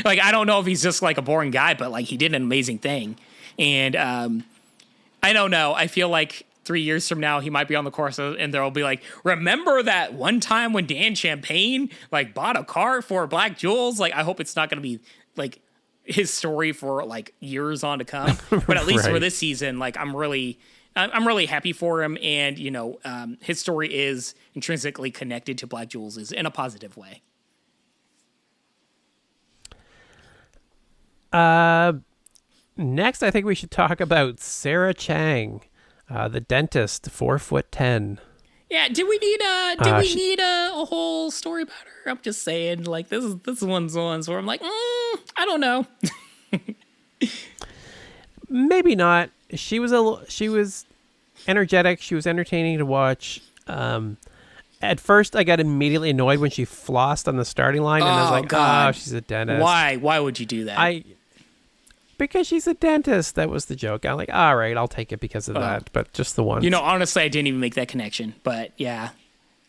Like, I don't know if he's just like a boring guy, but like he did an amazing thing. And I don't know. I feel like 3 years from now, he might be on the course and there'll be like, remember that one time when Dan Champagne like bought a car for Black Jewels? Like, I hope it's not going to be like his story for like years on to come. But at least Right. for this season, like I'm really happy for him. And, you know, his story is intrinsically connected to Black Jewels' in a positive way. Next, I think we should talk about Sarah Chang, the dentist, 4'10". Yeah, do we need a whole story about her? I'm just saying, like this is one of the ones where I'm like, I don't know. Maybe not. She was energetic. She was entertaining to watch. At first, I got immediately annoyed when she flossed on the starting line, and I was like, God. "Oh, she's a dentist." Why would you do that? Because she's a dentist. That was the joke. I'm like, all right, I'll take it because of that, but just the one. Honestly, I didn't even make that connection. But yeah,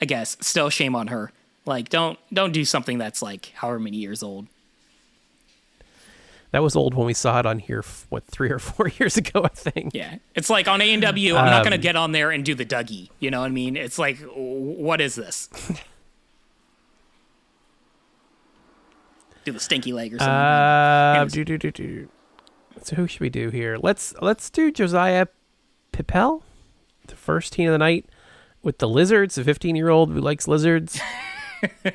I guess still shame on her. Like, don't do something that's like however many years old. That was old when we saw it on here, 3 or 4 years ago, I think. Yeah. It's like on ANW, I'm not going to get on there and do the Dougie. You know what I mean? It's like, what is this? Do the stinky leg or something. So who should we do here? Let's do Josiah Pipel, the first teen of the night with the lizards, a 15-year-old who likes lizards. I'm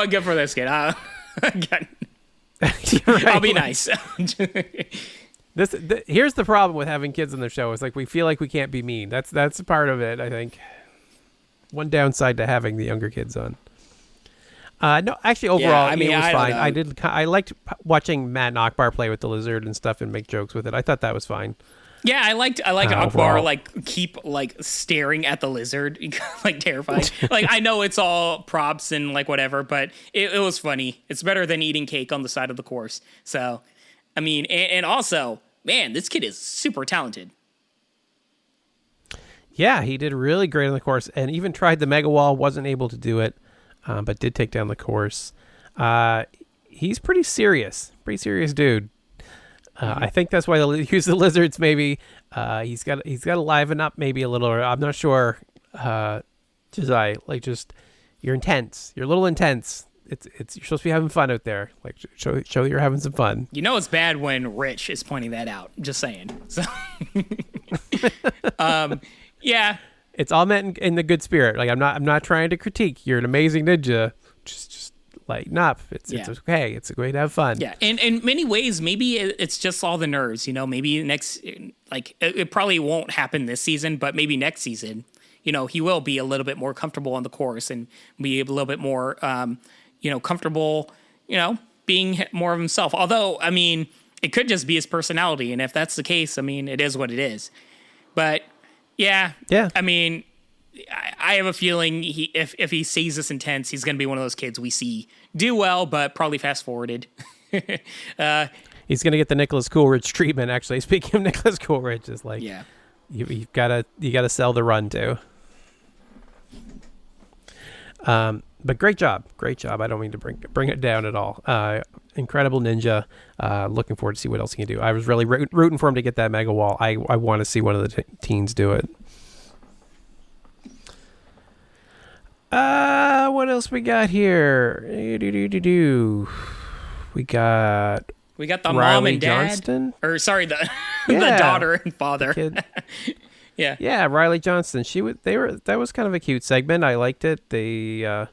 good for this kid. Right. I'll be nice. Here's the problem with having kids on the show. Is like we feel like we can't be mean. That's part of it, I think. One downside to having the younger kids on. No, actually, overall, it was fine. I liked watching Matt and Akbar play with the lizard and stuff and make jokes with it. I thought that was fine. Yeah, I liked Akbar keep staring at the lizard, like terrified. Like I know it's all props and like whatever, but it was funny. It's better than eating cake on the side of the course. So, I mean, and also, man, this kid is super talented. Yeah, he did really great on the course, and even tried the mega wall. Wasn't able to do it, but did take down the course. He's pretty serious dude. I think that's why they use the lizards. Maybe he's got to liven up maybe a little. I'm not sure. Josiah, just you're intense. You're a little intense. It's you're supposed to be having fun out there. Like show that you're having some fun. It's bad when Rich is pointing that out. Just saying. So, yeah, it's all meant in the good spirit. Like I'm not trying to critique. You're an amazing ninja. Just lighten up. It's okay. It's a way to have fun. Yeah, and in many ways, maybe it's just all the nerves. Maybe next, it probably won't happen this season, but maybe next season, he will be a little bit more comfortable on the course and be a little bit more, comfortable, being more of himself. Although, I mean, it could just be his personality, and if that's the case, I mean, it is what it is. But yeah. I mean, I have a feeling if he stays this intense, he's going to be one of those kids we see do well, but probably fast forwarded. He's going to get the Nicholas Coolidge treatment. Actually, speaking of Nicholas Coolidge, is like, you've got to sell the run too. But great job. I don't mean to bring it down at all. Incredible ninja. Looking forward to see what else he can do. I was really rooting for him to get that mega wall. I want to see one of the teens do it. What else we got here? We got the Riley mom and dad, Johnston? or sorry, the daughter and father. Yeah, Riley Johnston. That was kind of a cute segment. I liked it. Him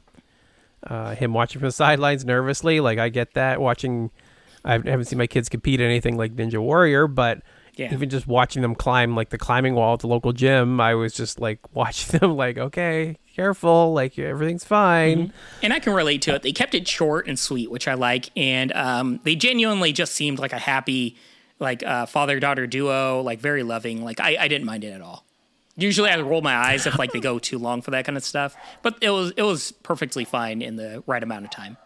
watching from the sidelines nervously. Like I get that. I haven't seen my kids compete at anything like Ninja Warrior, but even just watching them climb like the climbing wall at the local gym, I was just like watching them like, okay, careful, like everything's fine. Mm-hmm. And I can relate to it. They kept it short and sweet, which I like, and they genuinely just seemed like a happy, like father-daughter duo, like very loving. Like I didn't mind it at all. Usually I roll my eyes if like they go too long for that kind of stuff, but it was perfectly fine in the right amount of time.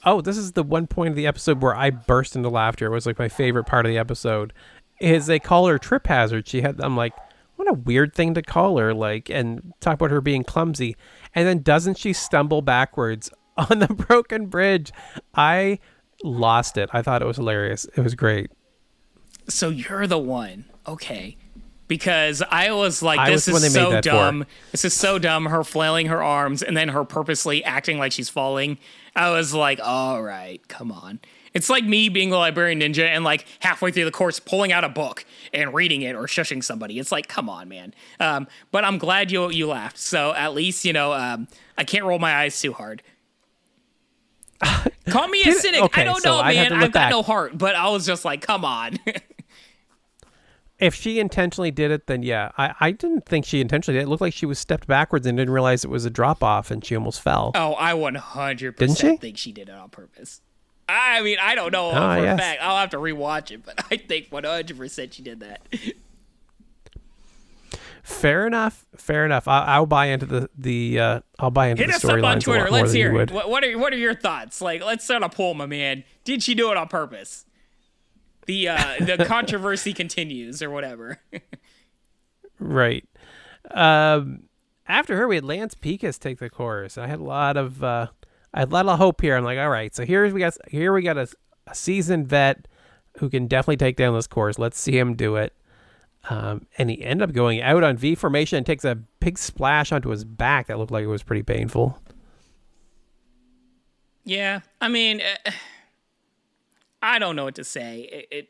Oh, this is the one point of the episode where I burst into laughter. It was like my favorite part of the episode. Is they call her Trip Hazard. I'm like, what a weird thing to call her, like, and talk about her being clumsy. And then doesn't she stumble backwards on the broken bridge? I lost it. I thought it was hilarious. It was great. So you're the one. Okay. Because I was like, this is so dumb. This is so dumb, her flailing her arms and then her purposely acting like she's falling. I was like, all right, come on. It's like me being the librarian ninja and like halfway through the course pulling out a book and reading it or shushing somebody. It's like, come on, man. But I'm glad you laughed. So at least, I can't roll my eyes too hard. Call me a cynic. Okay, I don't know, man. I've got no heart. But I was just like, come on. If she intentionally did it, then yeah. I didn't think she intentionally did it. It looked like she was stepped backwards and didn't realize it was a drop-off and she almost fell. Oh, I 100% think she did it on purpose. I mean, I don't know for a fact. I'll have to rewatch it, but I think 100% she did that. Fair enough. I'll buy into the I'll buy into Hit the us up on storylines a Twitter. lot more Let's than you hear would. it. What are your thoughts? Like, let's start a poll, my man. Did she do it on purpose? The controversy continues, or whatever. Right. After her, we had Lance Picas take the course. I had a lot of hope here. I'm like, all right, so here we got a seasoned vet who can definitely take down this course. Let's see him do it. And he ended up going out on V formation and takes a big splash onto his back that looked like it was pretty painful. Yeah, I mean, I don't know what to say.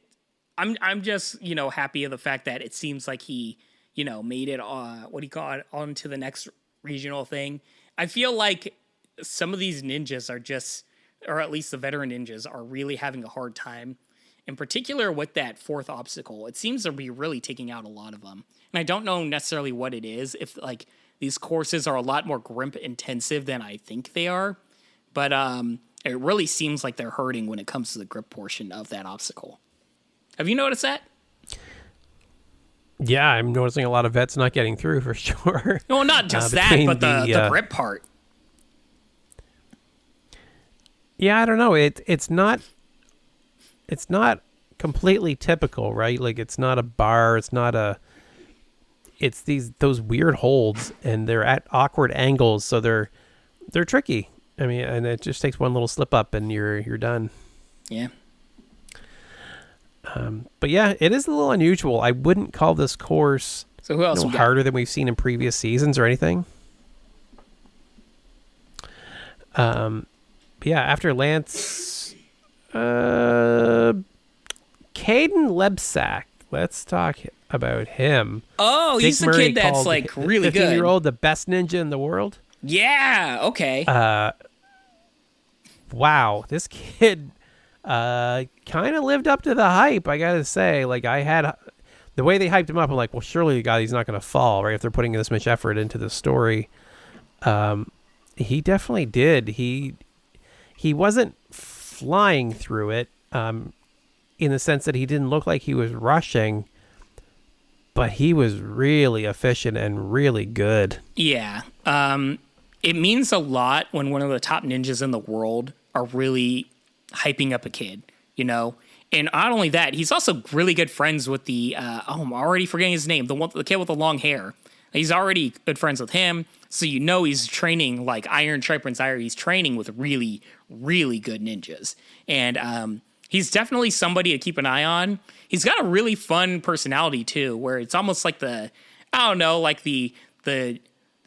I'm just happy of the fact that it seems like he made it onto the next regional thing. I feel like some of these ninjas are just, or at least the veteran ninjas, are really having a hard time. In particular with that fourth obstacle, it seems to be really taking out a lot of them. And I don't know necessarily what it is, if like these courses are a lot more grip intensive than I think they are. But it really seems like they're hurting when it comes to the grip portion of that obstacle. Have you noticed that? Yeah, I'm noticing a lot of vets not getting through for sure. Well, not just that, but the grip part. Yeah, I don't know. It's not completely typical, right? Like it's not a bar, it's those weird holds, and they're at awkward angles, so they're tricky. I mean, and it just takes one little slip up and you're done. Yeah. But yeah, it is a little unusual. I wouldn't call this course so who else harder than we've seen in previous seasons or anything. Yeah, after Lance, Caden Lebsack. Let's talk about him. Oh, he's the kid that's like really good. 15-year-old, the best ninja in the world. Yeah. Okay. Wow, this kid kind of lived up to the hype, I gotta say. Like, I had the way they hyped him up, I'm like, well, surely the guy, he's not going to fall, right? If they're putting this much effort into the story. He definitely did. He wasn't flying through it, in the sense that he didn't look like he was rushing, but he was really efficient and really good. Yeah. It means a lot when one of the top ninjas in the world are really hyping up a kid, And not only that, he's also really good friends with the, I'm already forgetting his name, the kid with the long hair. He's already good friends with him. So he's training like Iron Stripe Iron. He's training with really, really good ninjas. And he's definitely somebody to keep an eye on. He's got a really fun personality too, where it's almost like the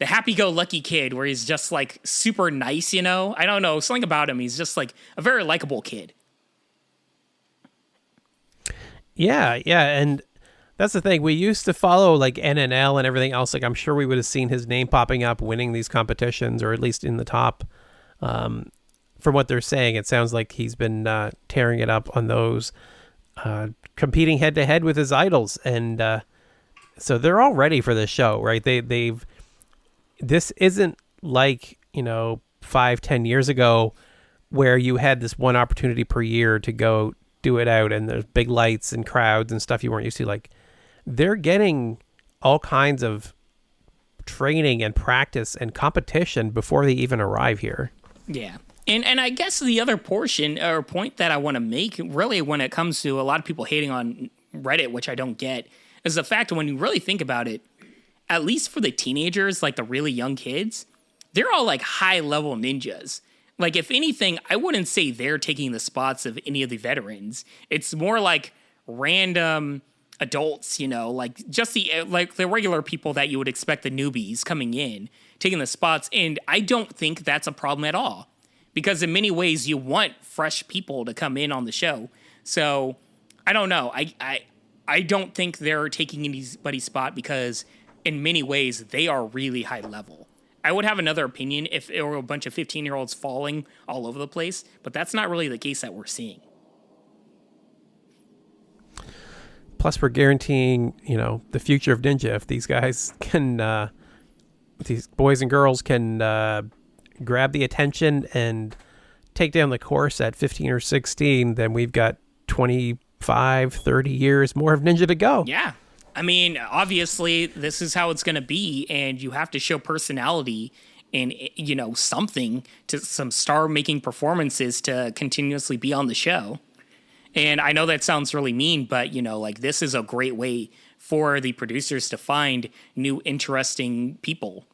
happy-go-lucky kid, where he's just like super nice, I don't know, something about him. He's just like a very likable kid. Yeah, and that's the thing. We used to follow like NNL and everything else. Like, I'm sure we would have seen his name popping up, winning these competitions, or at least in the top. From what they're saying, it sounds like he's been tearing it up on those, competing head to head with his idols, and so they're all ready for this show, right? This isn't like 5-10 years ago, where you had this one opportunity per year to go do it out, and there's big lights and crowds and stuff you weren't used to. Like, they're getting all kinds of training and practice and competition before they even arrive here. Yeah. And I guess the other portion or point that I want to make, really, when it comes to a lot of people hating on Reddit, which I don't get, is the fact that when you really think about it, at least for the teenagers, like the really young kids, they're all like high-level ninjas. Like, if anything, I wouldn't say they're taking the spots of any of the veterans. It's more like random adults, like just the regular people that you would expect, the newbies coming in, taking the spots. And I don't think that's a problem at all, because in many ways you want fresh people to come in on the show. So I don't know. I don't think they're taking anybody's spot, because in many ways they are really high level. I would have another opinion if there were a bunch of 15-year-olds falling all over the place, but that's not really the case that we're seeing. Plus, we're guaranteeing, the future of Ninja. If these guys can, these boys and girls can grab the attention and take down the course at 15 or 16, then we've got 25, 30 years more of Ninja to go. Yeah. I mean, obviously, this is how it's going to be, and you have to show personality and, something to some star-making performances to continuously be on the show. And I know that sounds really mean, but, this is a great way for the producers to find new, interesting people.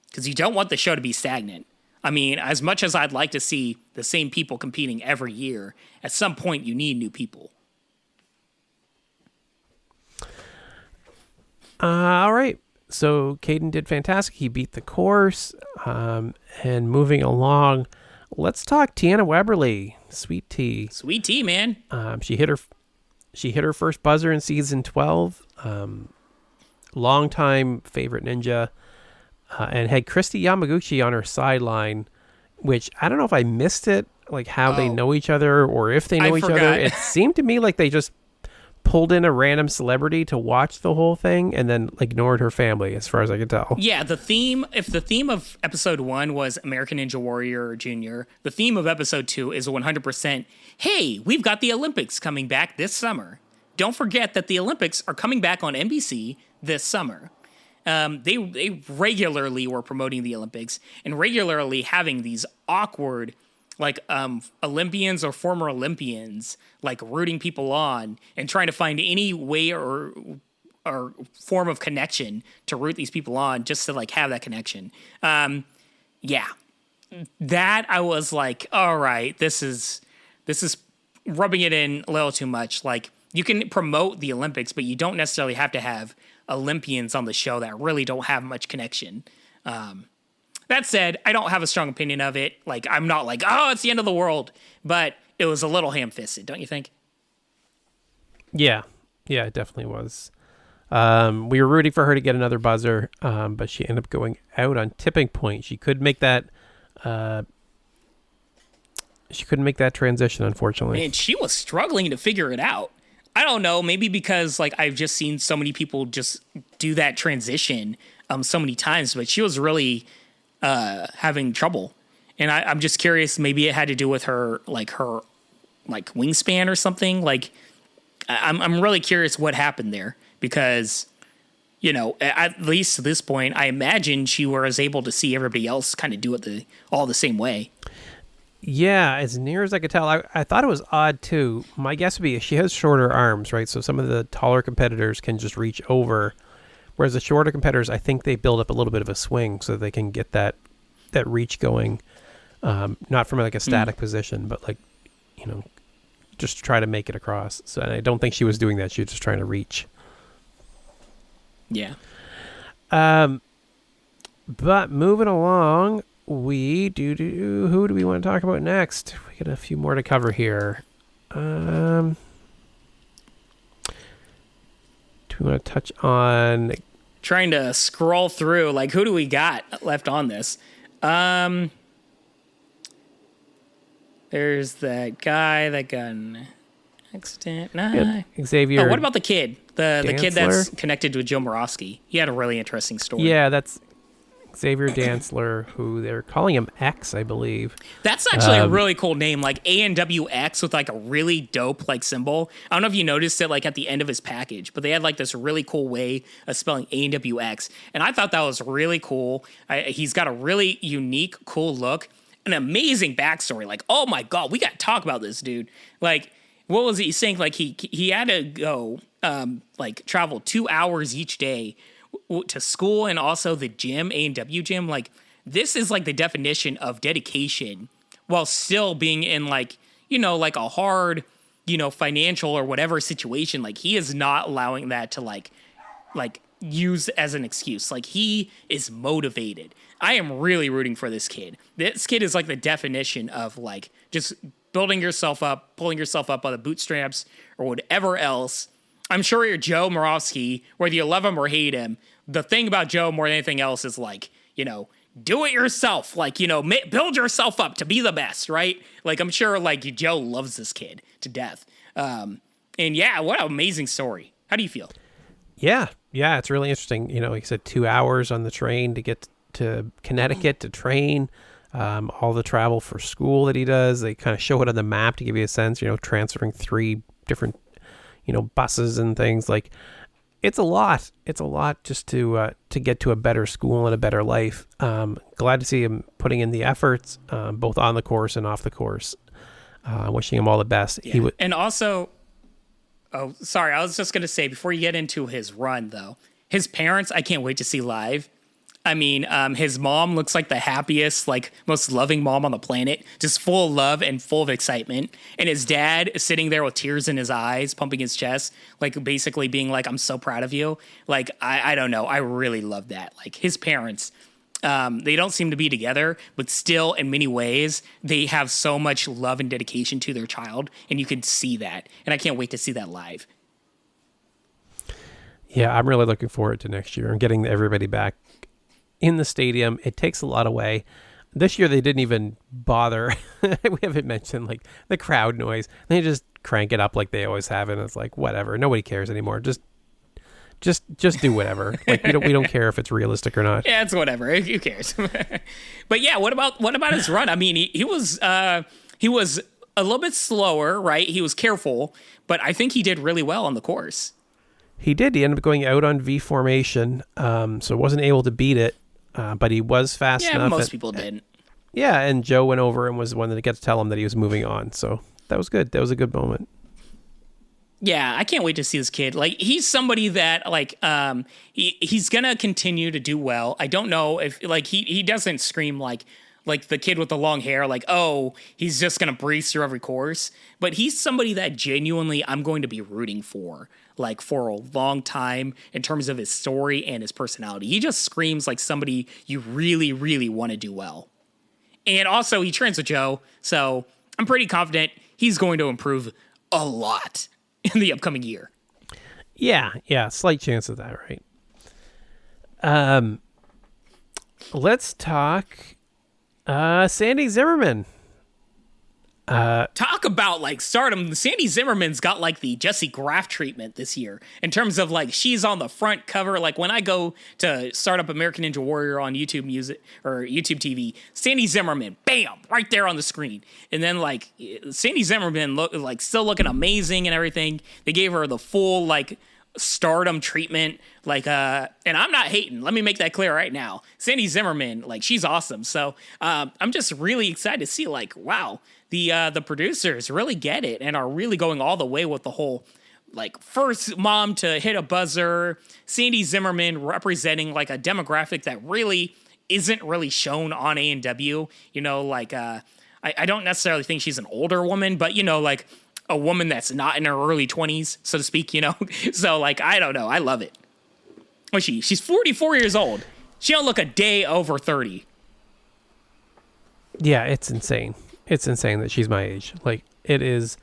Because you don't want the show to be stagnant. I mean, as much as I'd like to see the same people competing every year, at some point you need new people. All right. So Caden did fantastic. He beat the course. And moving along, let's talk Tiana Weberly. Sweet Tea. Sweet Tea, man. She hit her first buzzer in season 12. Longtime favorite ninja. And had Christy Yamaguchi on her sideline, which I don't know if I missed it, like how they know each other or if they know each other. It seemed to me like they just pulled in a random celebrity to watch the whole thing and then ignored her family, as far as I could tell. Yeah, if the theme of episode 1 was American Ninja Warrior Jr., the theme of episode 2 is 100%, hey, we've got the Olympics coming back this summer. Don't forget that the Olympics are coming back on NBC this summer. They regularly were promoting the Olympics and regularly having these awkward Olympians or former Olympians rooting people on and trying to find any way or form of connection to root these people on just to have that connection. Yeah, that I was like, all right, this is rubbing it in a little too much. You can promote the Olympics, but you don't necessarily have to have Olympians on the show that really don't have much connection. That said, I don't have a strong opinion of it. I'm not oh, it's the end of the world. But it was a little ham-fisted, don't you think? Yeah. Yeah, it definitely was. We were rooting for her to get another buzzer, but she ended up going out on tipping point. She couldn't make that transition, unfortunately. And she was struggling to figure it out. I don't know, maybe because I've just seen so many people just do that transition so many times, but she was really having trouble. And I'm just curious, maybe it had to do with her wingspan or something. I'm really curious what happened there because, at least to this point, I imagine she was able to see everybody else kind of do it all the same way. Yeah, as near as I could tell, I thought it was odd too. My guess would be she has shorter arms, right? So some of the taller competitors can just reach over, whereas the shorter competitors, I think they build up a little bit of a swing so they can get that reach going, not from a static position, but just try to make it across. So I don't think she was doing that. She was just trying to reach. Yeah. But moving along. Who do we want to talk about next? We got a few more to cover here. Do we want to touch on... Trying to scroll through, who do we got left on this? There's that guy that got an accident. Nah. Xavier. Oh, what about the kid? The kid that's connected with Joe Moravsky. He had a really interesting story. Yeah, that's... Xavier Dantzler, who they're calling him X, I believe. That's actually a really cool name, ANWX with a really dope symbol. I don't know if you noticed it at the end of his package, but they had this really cool way of spelling ANWX, and I thought that was really cool. He's got a really unique, cool look, an amazing backstory. Oh my god, we got to talk about this dude. What was he saying? He had to go travel 2 hours each day to school and also the gym, A&W gym. This is the definition of dedication while still being in a hard, financial or whatever situation. He is not allowing that to use as an excuse. He is motivated. I am really rooting for this kid. This kid is the definition of just building yourself up, pulling yourself up by the bootstraps or whatever else. I'm sure you're Joe Moravsky, whether you love him or hate him. The thing about Joe more than anything else is do it yourself. Build yourself up to be the best, right? I'm sure Joe loves this kid to death. And yeah, what an amazing story. How do you feel? Yeah, it's really interesting. He said 2 hours on the train to get to Connecticut to train. All the travel for school that he does. They kind of show it on the map to give you a sense, transferring 3 different buses and things it's a lot. It's a lot just to get to a better school and a better life. Glad to see him putting in the efforts, both on the course and off the course. Wishing him all the best. Yeah. And also, oh, sorry, I was just going to say, before you get into his run, though, his parents, I can't wait to see live. I mean, his mom looks like the happiest, like most loving mom on the planet, just full of love and full of excitement. And his dad is sitting there with tears in his eyes, pumping his chest, like basically being like, I'm so proud of you. Like, I don't know. I really love that. Like his parents, they don't seem to be together, but still in many ways, they have so much love and dedication to their child. And you can see that. And I can't wait to see that live. Yeah, I'm really looking forward to next year and getting everybody back in the stadium. It takes a lot away. This year they didn't even bother. We haven't mentioned like the crowd noise. They just crank it up like they always have, and it's like whatever. Nobody cares anymore. Just do whatever. Like we don't care if it's realistic or not. Yeah, it's whatever. Who cares? But yeah, what about his run? I mean, he was a little bit slower, right? He was careful, but I think he did really well on the course. He did. He ended up going out on V formation, so wasn't able to beat it. But he was fast enough. Yeah, most people didn't. Yeah, and Joe went over and was the one that got to tell him that he was moving on. So that was good. That was a good moment. Yeah, I can't wait to see this kid. Like, he's somebody that, like, he's going to continue to do well. I don't know if, like, he doesn't scream like the kid with the long hair, like, oh, he's just going to breeze through every course. But he's somebody that genuinely I'm going to be rooting for, like, for a long time in terms of his story and his personality. He just screams like somebody you really, really want to do well. And also, he trains with Joe, so I'm pretty confident he's going to improve a lot in the upcoming year. Yeah, slight chance of that, right? Let's talk Sandy Zimmerman. Talk about like stardom. Sandy Zimmerman's got like the Jesse Graff treatment this year in terms of like she's on the front cover. Like when I go to start up American Ninja Warrior on YouTube Music or YouTube TV, Sandy Zimmerman, bam, right there on the screen. And then like Sandy Zimmerman still looking amazing and everything. They gave her the full like stardom treatment, like and I'm not hating, let me make that clear right now. Sandy Zimmerman, like she's awesome. So I'm just really excited to see like, wow, the producers really get it and are really going all the way with the whole like first mom to hit a buzzer. Sandy Zimmerman representing like a demographic that really isn't really shown on ANW. You know, like I don't necessarily think she's an older woman, but you know, like a woman that's not in her early 20s, so to speak, you know? So, like, I don't know. I love it. What's she? She's 44 years old. She don't look a day over 30. Yeah, it's insane. It's insane that she's my age. Like, it is...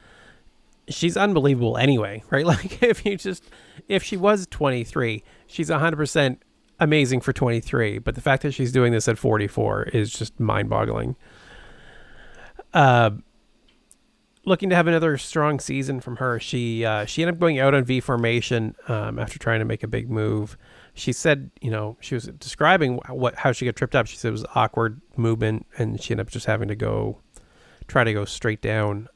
She's unbelievable anyway, right? Like, if she was 23, she's 100% amazing for 23, but the fact that she's doing this at 44 is just mind-boggling. Looking to have another strong season from her. She ended up going out on V formation after trying to make a big move. She said, you know, she was describing how she got tripped up. She said it was awkward movement, and she ended up just having to try to go straight down.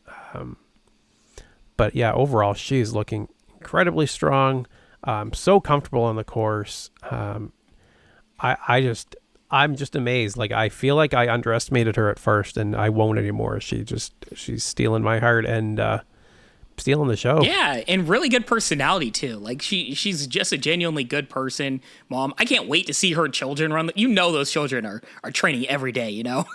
But yeah, overall, she's looking incredibly strong. So comfortable on the course. I'm just amazed. Like, I feel like I underestimated her at first, and I won't anymore. She's stealing my heart and stealing the show. Yeah, and really good personality too. Like she's just a genuinely good person. Mom, I can't wait to see her children run. You know, those children are training every day. You know.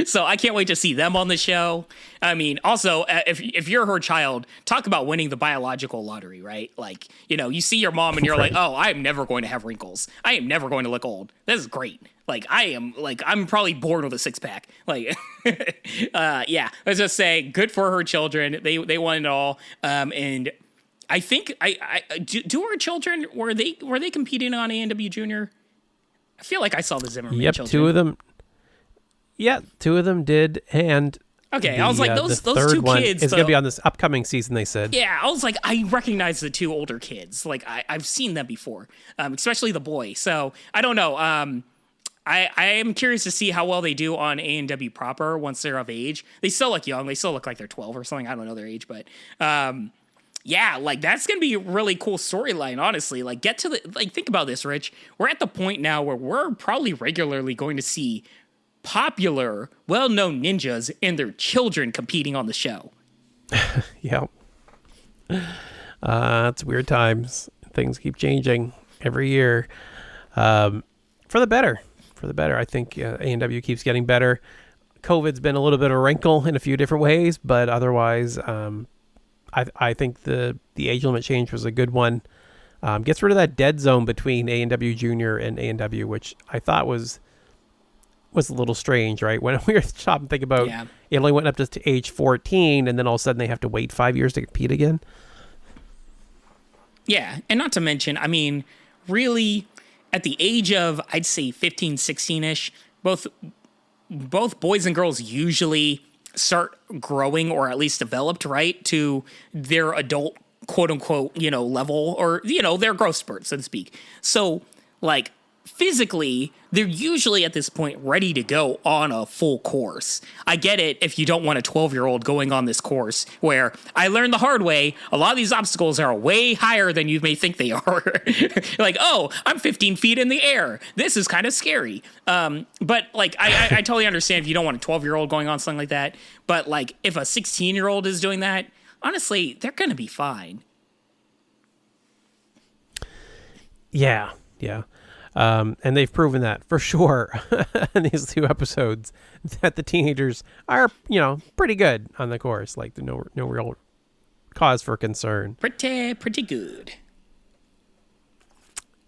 So I can't wait to see them on the show. I mean, also, if you're her child, talk about winning the biological lottery, right? Like, you know, you see your mom and you're right. Like, oh, I am never going to have wrinkles. I am never going to look old. This is great. Like, I'm probably born with a six pack. Like, yeah, let's just say good for her children. They won it all. And I think do her children, were they competing on ANW Junior? I feel like I saw the Zimmerman children. Two of them. Yeah, two of them did, and okay, I was like, those two kids is going to be on this upcoming season. They said, yeah, I was like, I recognize the two older kids, like I've seen them before, especially the boy. So I don't know. I am curious to see how well they do on ANW proper once they're of age. They still look young. They still look like they're 12 or something. I don't know their age, but Yeah, like that's gonna be a really cool storyline, honestly. Like get to the think about this, Rich. We're at the point now where we're probably regularly going to see popular, well-known ninjas and their children competing on the show. Yeah. It's weird times. Things keep changing every year. For the better. For the better. I think ANW keeps getting better. COVID's been a little bit of a wrinkle in a few different ways, but otherwise, I think the age limit change was a good one. Gets rid of that dead zone between ANW Junior and ANW, which I thought was a little strange, right? When we were stopping to think about it only went up to age 14, and then all of a sudden they have to wait 5 years to compete again. Yeah, and not to mention, I mean, really, at the age of, I'd say 15, 16-ish, both boys and girls usually start growing or at least developed, right, to their adult, quote-unquote, level or, their growth spurt, so to speak. So, like, physically, they're usually at this point ready to go on a full course. I get it if you don't want a 12-year-old going on this course where I learned the hard way, a lot of these obstacles are way higher than you may think they are. Like, oh, I'm 15 feet in the air. This is kind of scary. But, like, I totally understand if you don't want a 12-year-old going on something like that. But, like, if a 16-year-old is doing that, honestly, they're going to be fine. Yeah. And they've proven that for sure in these 2 episodes that the teenagers are, pretty good on the course. Like, no real cause for concern. Pretty good.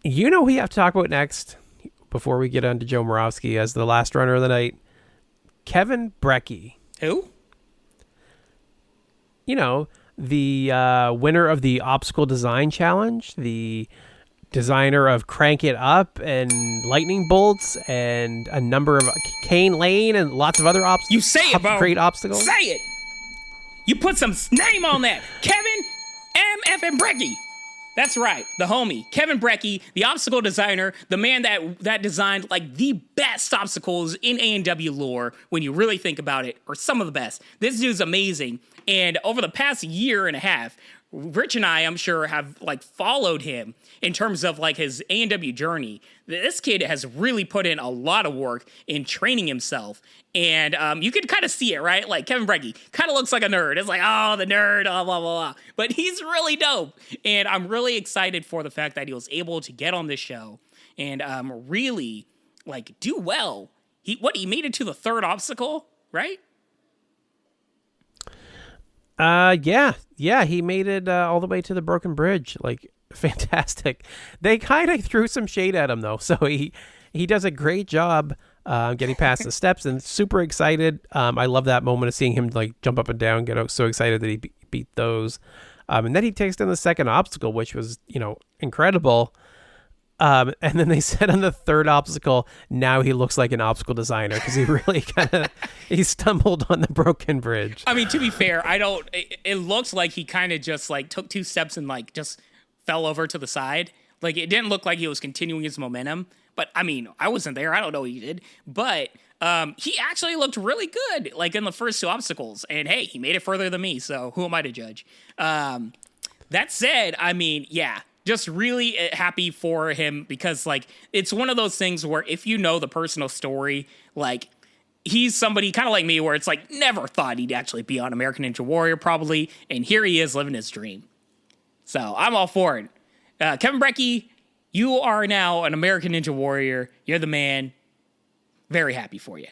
Who we have to talk about next before we get on to Joe Moravsky as the last runner of the night? Kevin Brecky. Who? The winner of the Obstacle Design Challenge, the designer of Crank It Up and Lightning Bolts and a number of Cane Lane and lots of other You say it, bro. Great obstacles. Say it. You put some name on that. Kevin M.F. Brecky. That's right. The homie. Kevin Brecky, the obstacle designer, the man that designed like the best obstacles in ANW lore when you really think about it, or some of the best. This dude's amazing. And over the past year and a half, Rich and I, I'm sure, have like followed him in terms of like his A&W journey. This kid has really put in a lot of work in training himself. And you can kind of see it, right? Like Kevin Brecky kind of looks like a nerd. It's like, oh, the nerd, blah, blah, blah. But he's really dope. And I'm really excited for the fact that he was able to get on this show and really like do well. He made it to the 3rd obstacle, right? Yeah, he made it all the way to the broken bridge. Like, fantastic. They kind of threw some shade at him though, so he does a great job getting past the steps, and super excited. I love that moment of seeing him like jump up and down, get so excited that he beat those, and then he takes down the 2nd obstacle, which was incredible. And then they said on the 3rd obstacle, now he looks like an obstacle designer because he really he stumbled on the broken bridge. I mean, to be fair, it looks like he kind of just like took 2 steps and like just fell over to the side. Like it didn't look like he was continuing his momentum. But I mean, I wasn't there. I don't know what he did. But he actually looked really good, like in the first 2 obstacles. And hey, he made it further than me. So who am I to judge? That said, I mean, yeah. Just really happy for him because, like, it's one of those things where if you know the personal story, like, he's somebody kind of like me where it's like, never thought he'd actually be on American Ninja Warrior, probably, and here he is living his dream. So, I'm all for it. Kevin Brecky, you are now an American Ninja Warrior. You're the man. Very happy for you.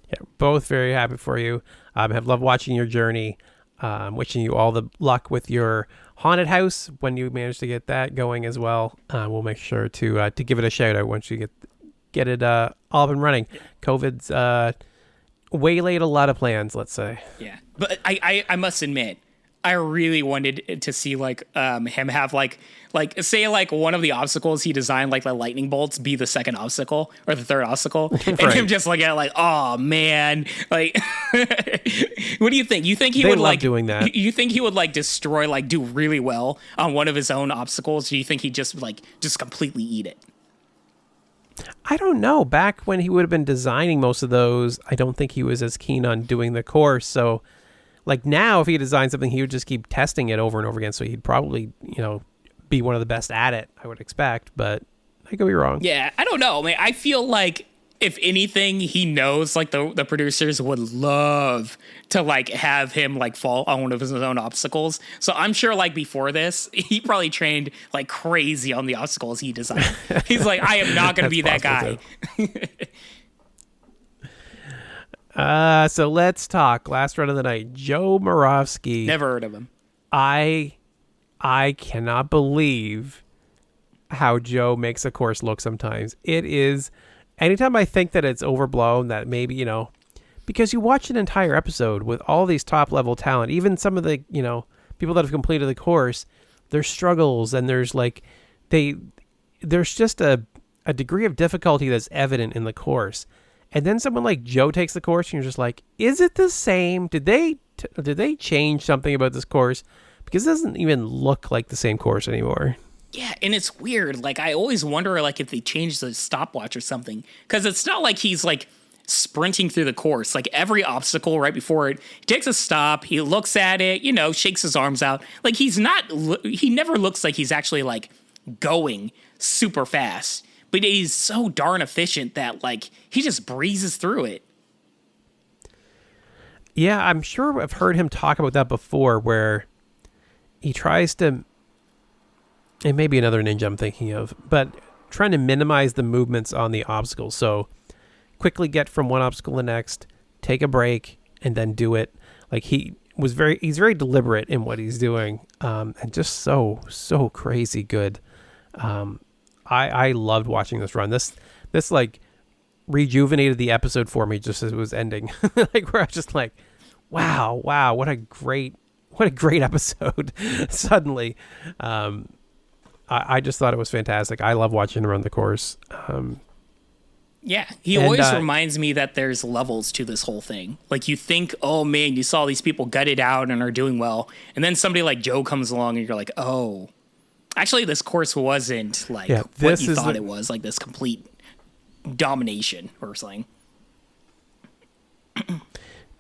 Yeah, both very happy for you. Have loved watching your journey. Wishing you all the luck with your haunted house when you manage to get that going as well. We'll make sure to give it a shout out once you get it all up and running. COVID's waylaid a lot of plans, let's say. Yeah, but I must admit, I really wanted to see like him have like say like one of the obstacles he designed, like the lightning bolts, be the 2nd obstacle or the 3rd obstacle, and him just like like, oh man, like what do you think? You think he would like doing that? You think he would like destroy, like do really well on one of his own obstacles? Do you think he'd just completely eat it? I don't know. Back when he would have been designing most of those, I don't think he was as keen on doing the course. So Like now, if he designed something, he would just keep testing it over and over again. So he'd probably, be one of the best at it, I would expect. But I could be wrong. Yeah, I don't know. I mean, I feel like if anything, he knows like the producers would love to like have him like fall on one of his own obstacles. So I'm sure like before this, he probably trained like crazy on the obstacles he designed. He's like, I am not going to be that guy. So let's talk. Last run of the night. Joe Moravsky. Never heard of him. I cannot believe how Joe makes a course look sometimes. It is, anytime I think that it's overblown, that maybe, because you watch an entire episode with all these top level talent, even some of the, people that have completed the course, there's struggles and there's like, there's just a degree of difficulty that's evident in the course. And then someone like Joe takes the course and you're just like, is it the same? Did they change something about this course? Because it doesn't even look like the same course anymore. Yeah, and it's weird. Like, I always wonder, like, if they changed the stopwatch or something. Because it's not like he's, like, sprinting through the course. Like, every obstacle right before it, he takes a stop, he looks at it, shakes his arms out. Like, he never looks like he's actually, like, going super fast. But he's so darn efficient that, like, he just breezes through it. Yeah, I'm sure I've heard him talk about that before, where he tries to, it may be another ninja I'm thinking of, but trying to minimize the movements on the obstacles. So quickly get from one obstacle to the next, take a break, and then do it. Like he's very deliberate in what he's doing, and just so crazy good. I loved watching this run. This like rejuvenated the episode for me just as it was ending. Like where I was just like, wow, what a great episode. Suddenly, I just thought it was fantastic. I love watching him run the course. Yeah, he always reminds me that there's levels to this whole thing. Like you think, oh man, you saw these people gut it out and are doing well, and then somebody like Joe comes along and you're like, oh, actually this course wasn't like what you thought it was, like this complete domination or something.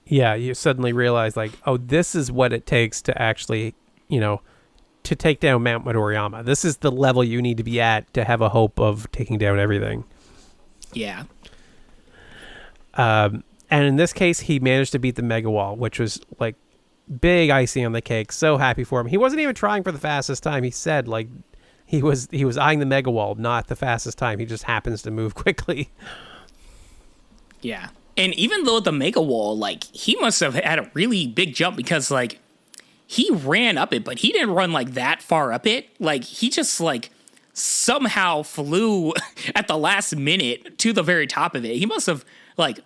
Yeah, you suddenly realize like, oh, this is what it takes to actually, to take down Mount Midoriyama. This is the level you need to be at to have a hope of taking down everything. Yeah. And in this case, he managed to beat the Mega Wall, which was like big icing on the cake. So happy for him. He wasn't even trying for the fastest time. He said like he was eyeing the Mega Wall, not the fastest time. He just happens to move quickly. Yeah. And even though the Mega Wall, like, he must have had a really big jump because, like, he ran up it, but he didn't run, like, that far up it. Like, he just, like, somehow flew at the last minute to the very top of it. He must have, like,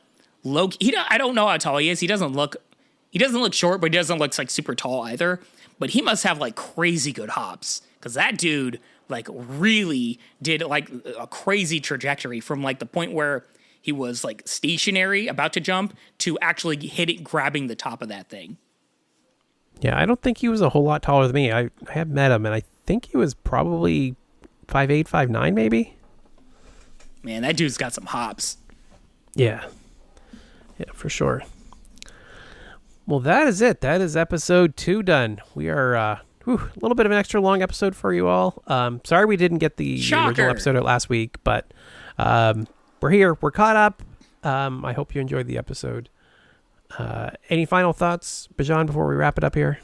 I don't know how tall he is. He doesn't look short, but he doesn't look, like, super tall either. But he must have, like, crazy good hops because that dude, like, really did, like, a crazy trajectory from, like, the point where he was like stationary, about to jump, to actually grabbing the top of that thing. Yeah, I don't think he was a whole lot taller than me. I have met him, and I think he was probably 5'8", 5'9", maybe. Man, that dude's got some hops. Yeah, for sure. Well, that is it. That is episode 2 done. We are a little bit of an extra long episode for you all. Sorry we didn't get the original episode out last week, but we're here. We're caught up. I hope you enjoyed the episode. Any final thoughts, Bijan, before we wrap it up here?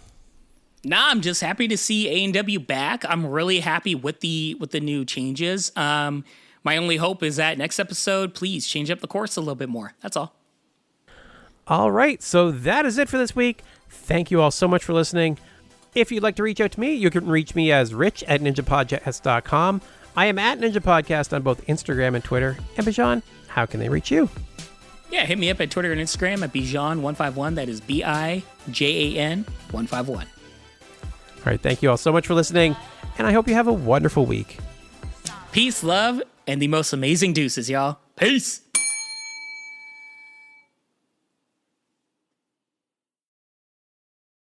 Nah, I'm just happy to see ANW back. I'm really happy with the new changes. My only hope is that next episode, please change up the course a little bit more. That's all. All right. So that is it for this week. Thank you all so much for listening. If you'd like to reach out to me, you can reach me as rich@ninjapodcast.com. I am at Ninja Podcast on both Instagram and Twitter. And Bijan, how can they reach you? Yeah, hit me up at Twitter and Instagram at Bijan151. That is Bijan 151. All right, thank you all so much for listening, and I hope you have a wonderful week. Peace, love, and the most amazing deuces, y'all. Peace.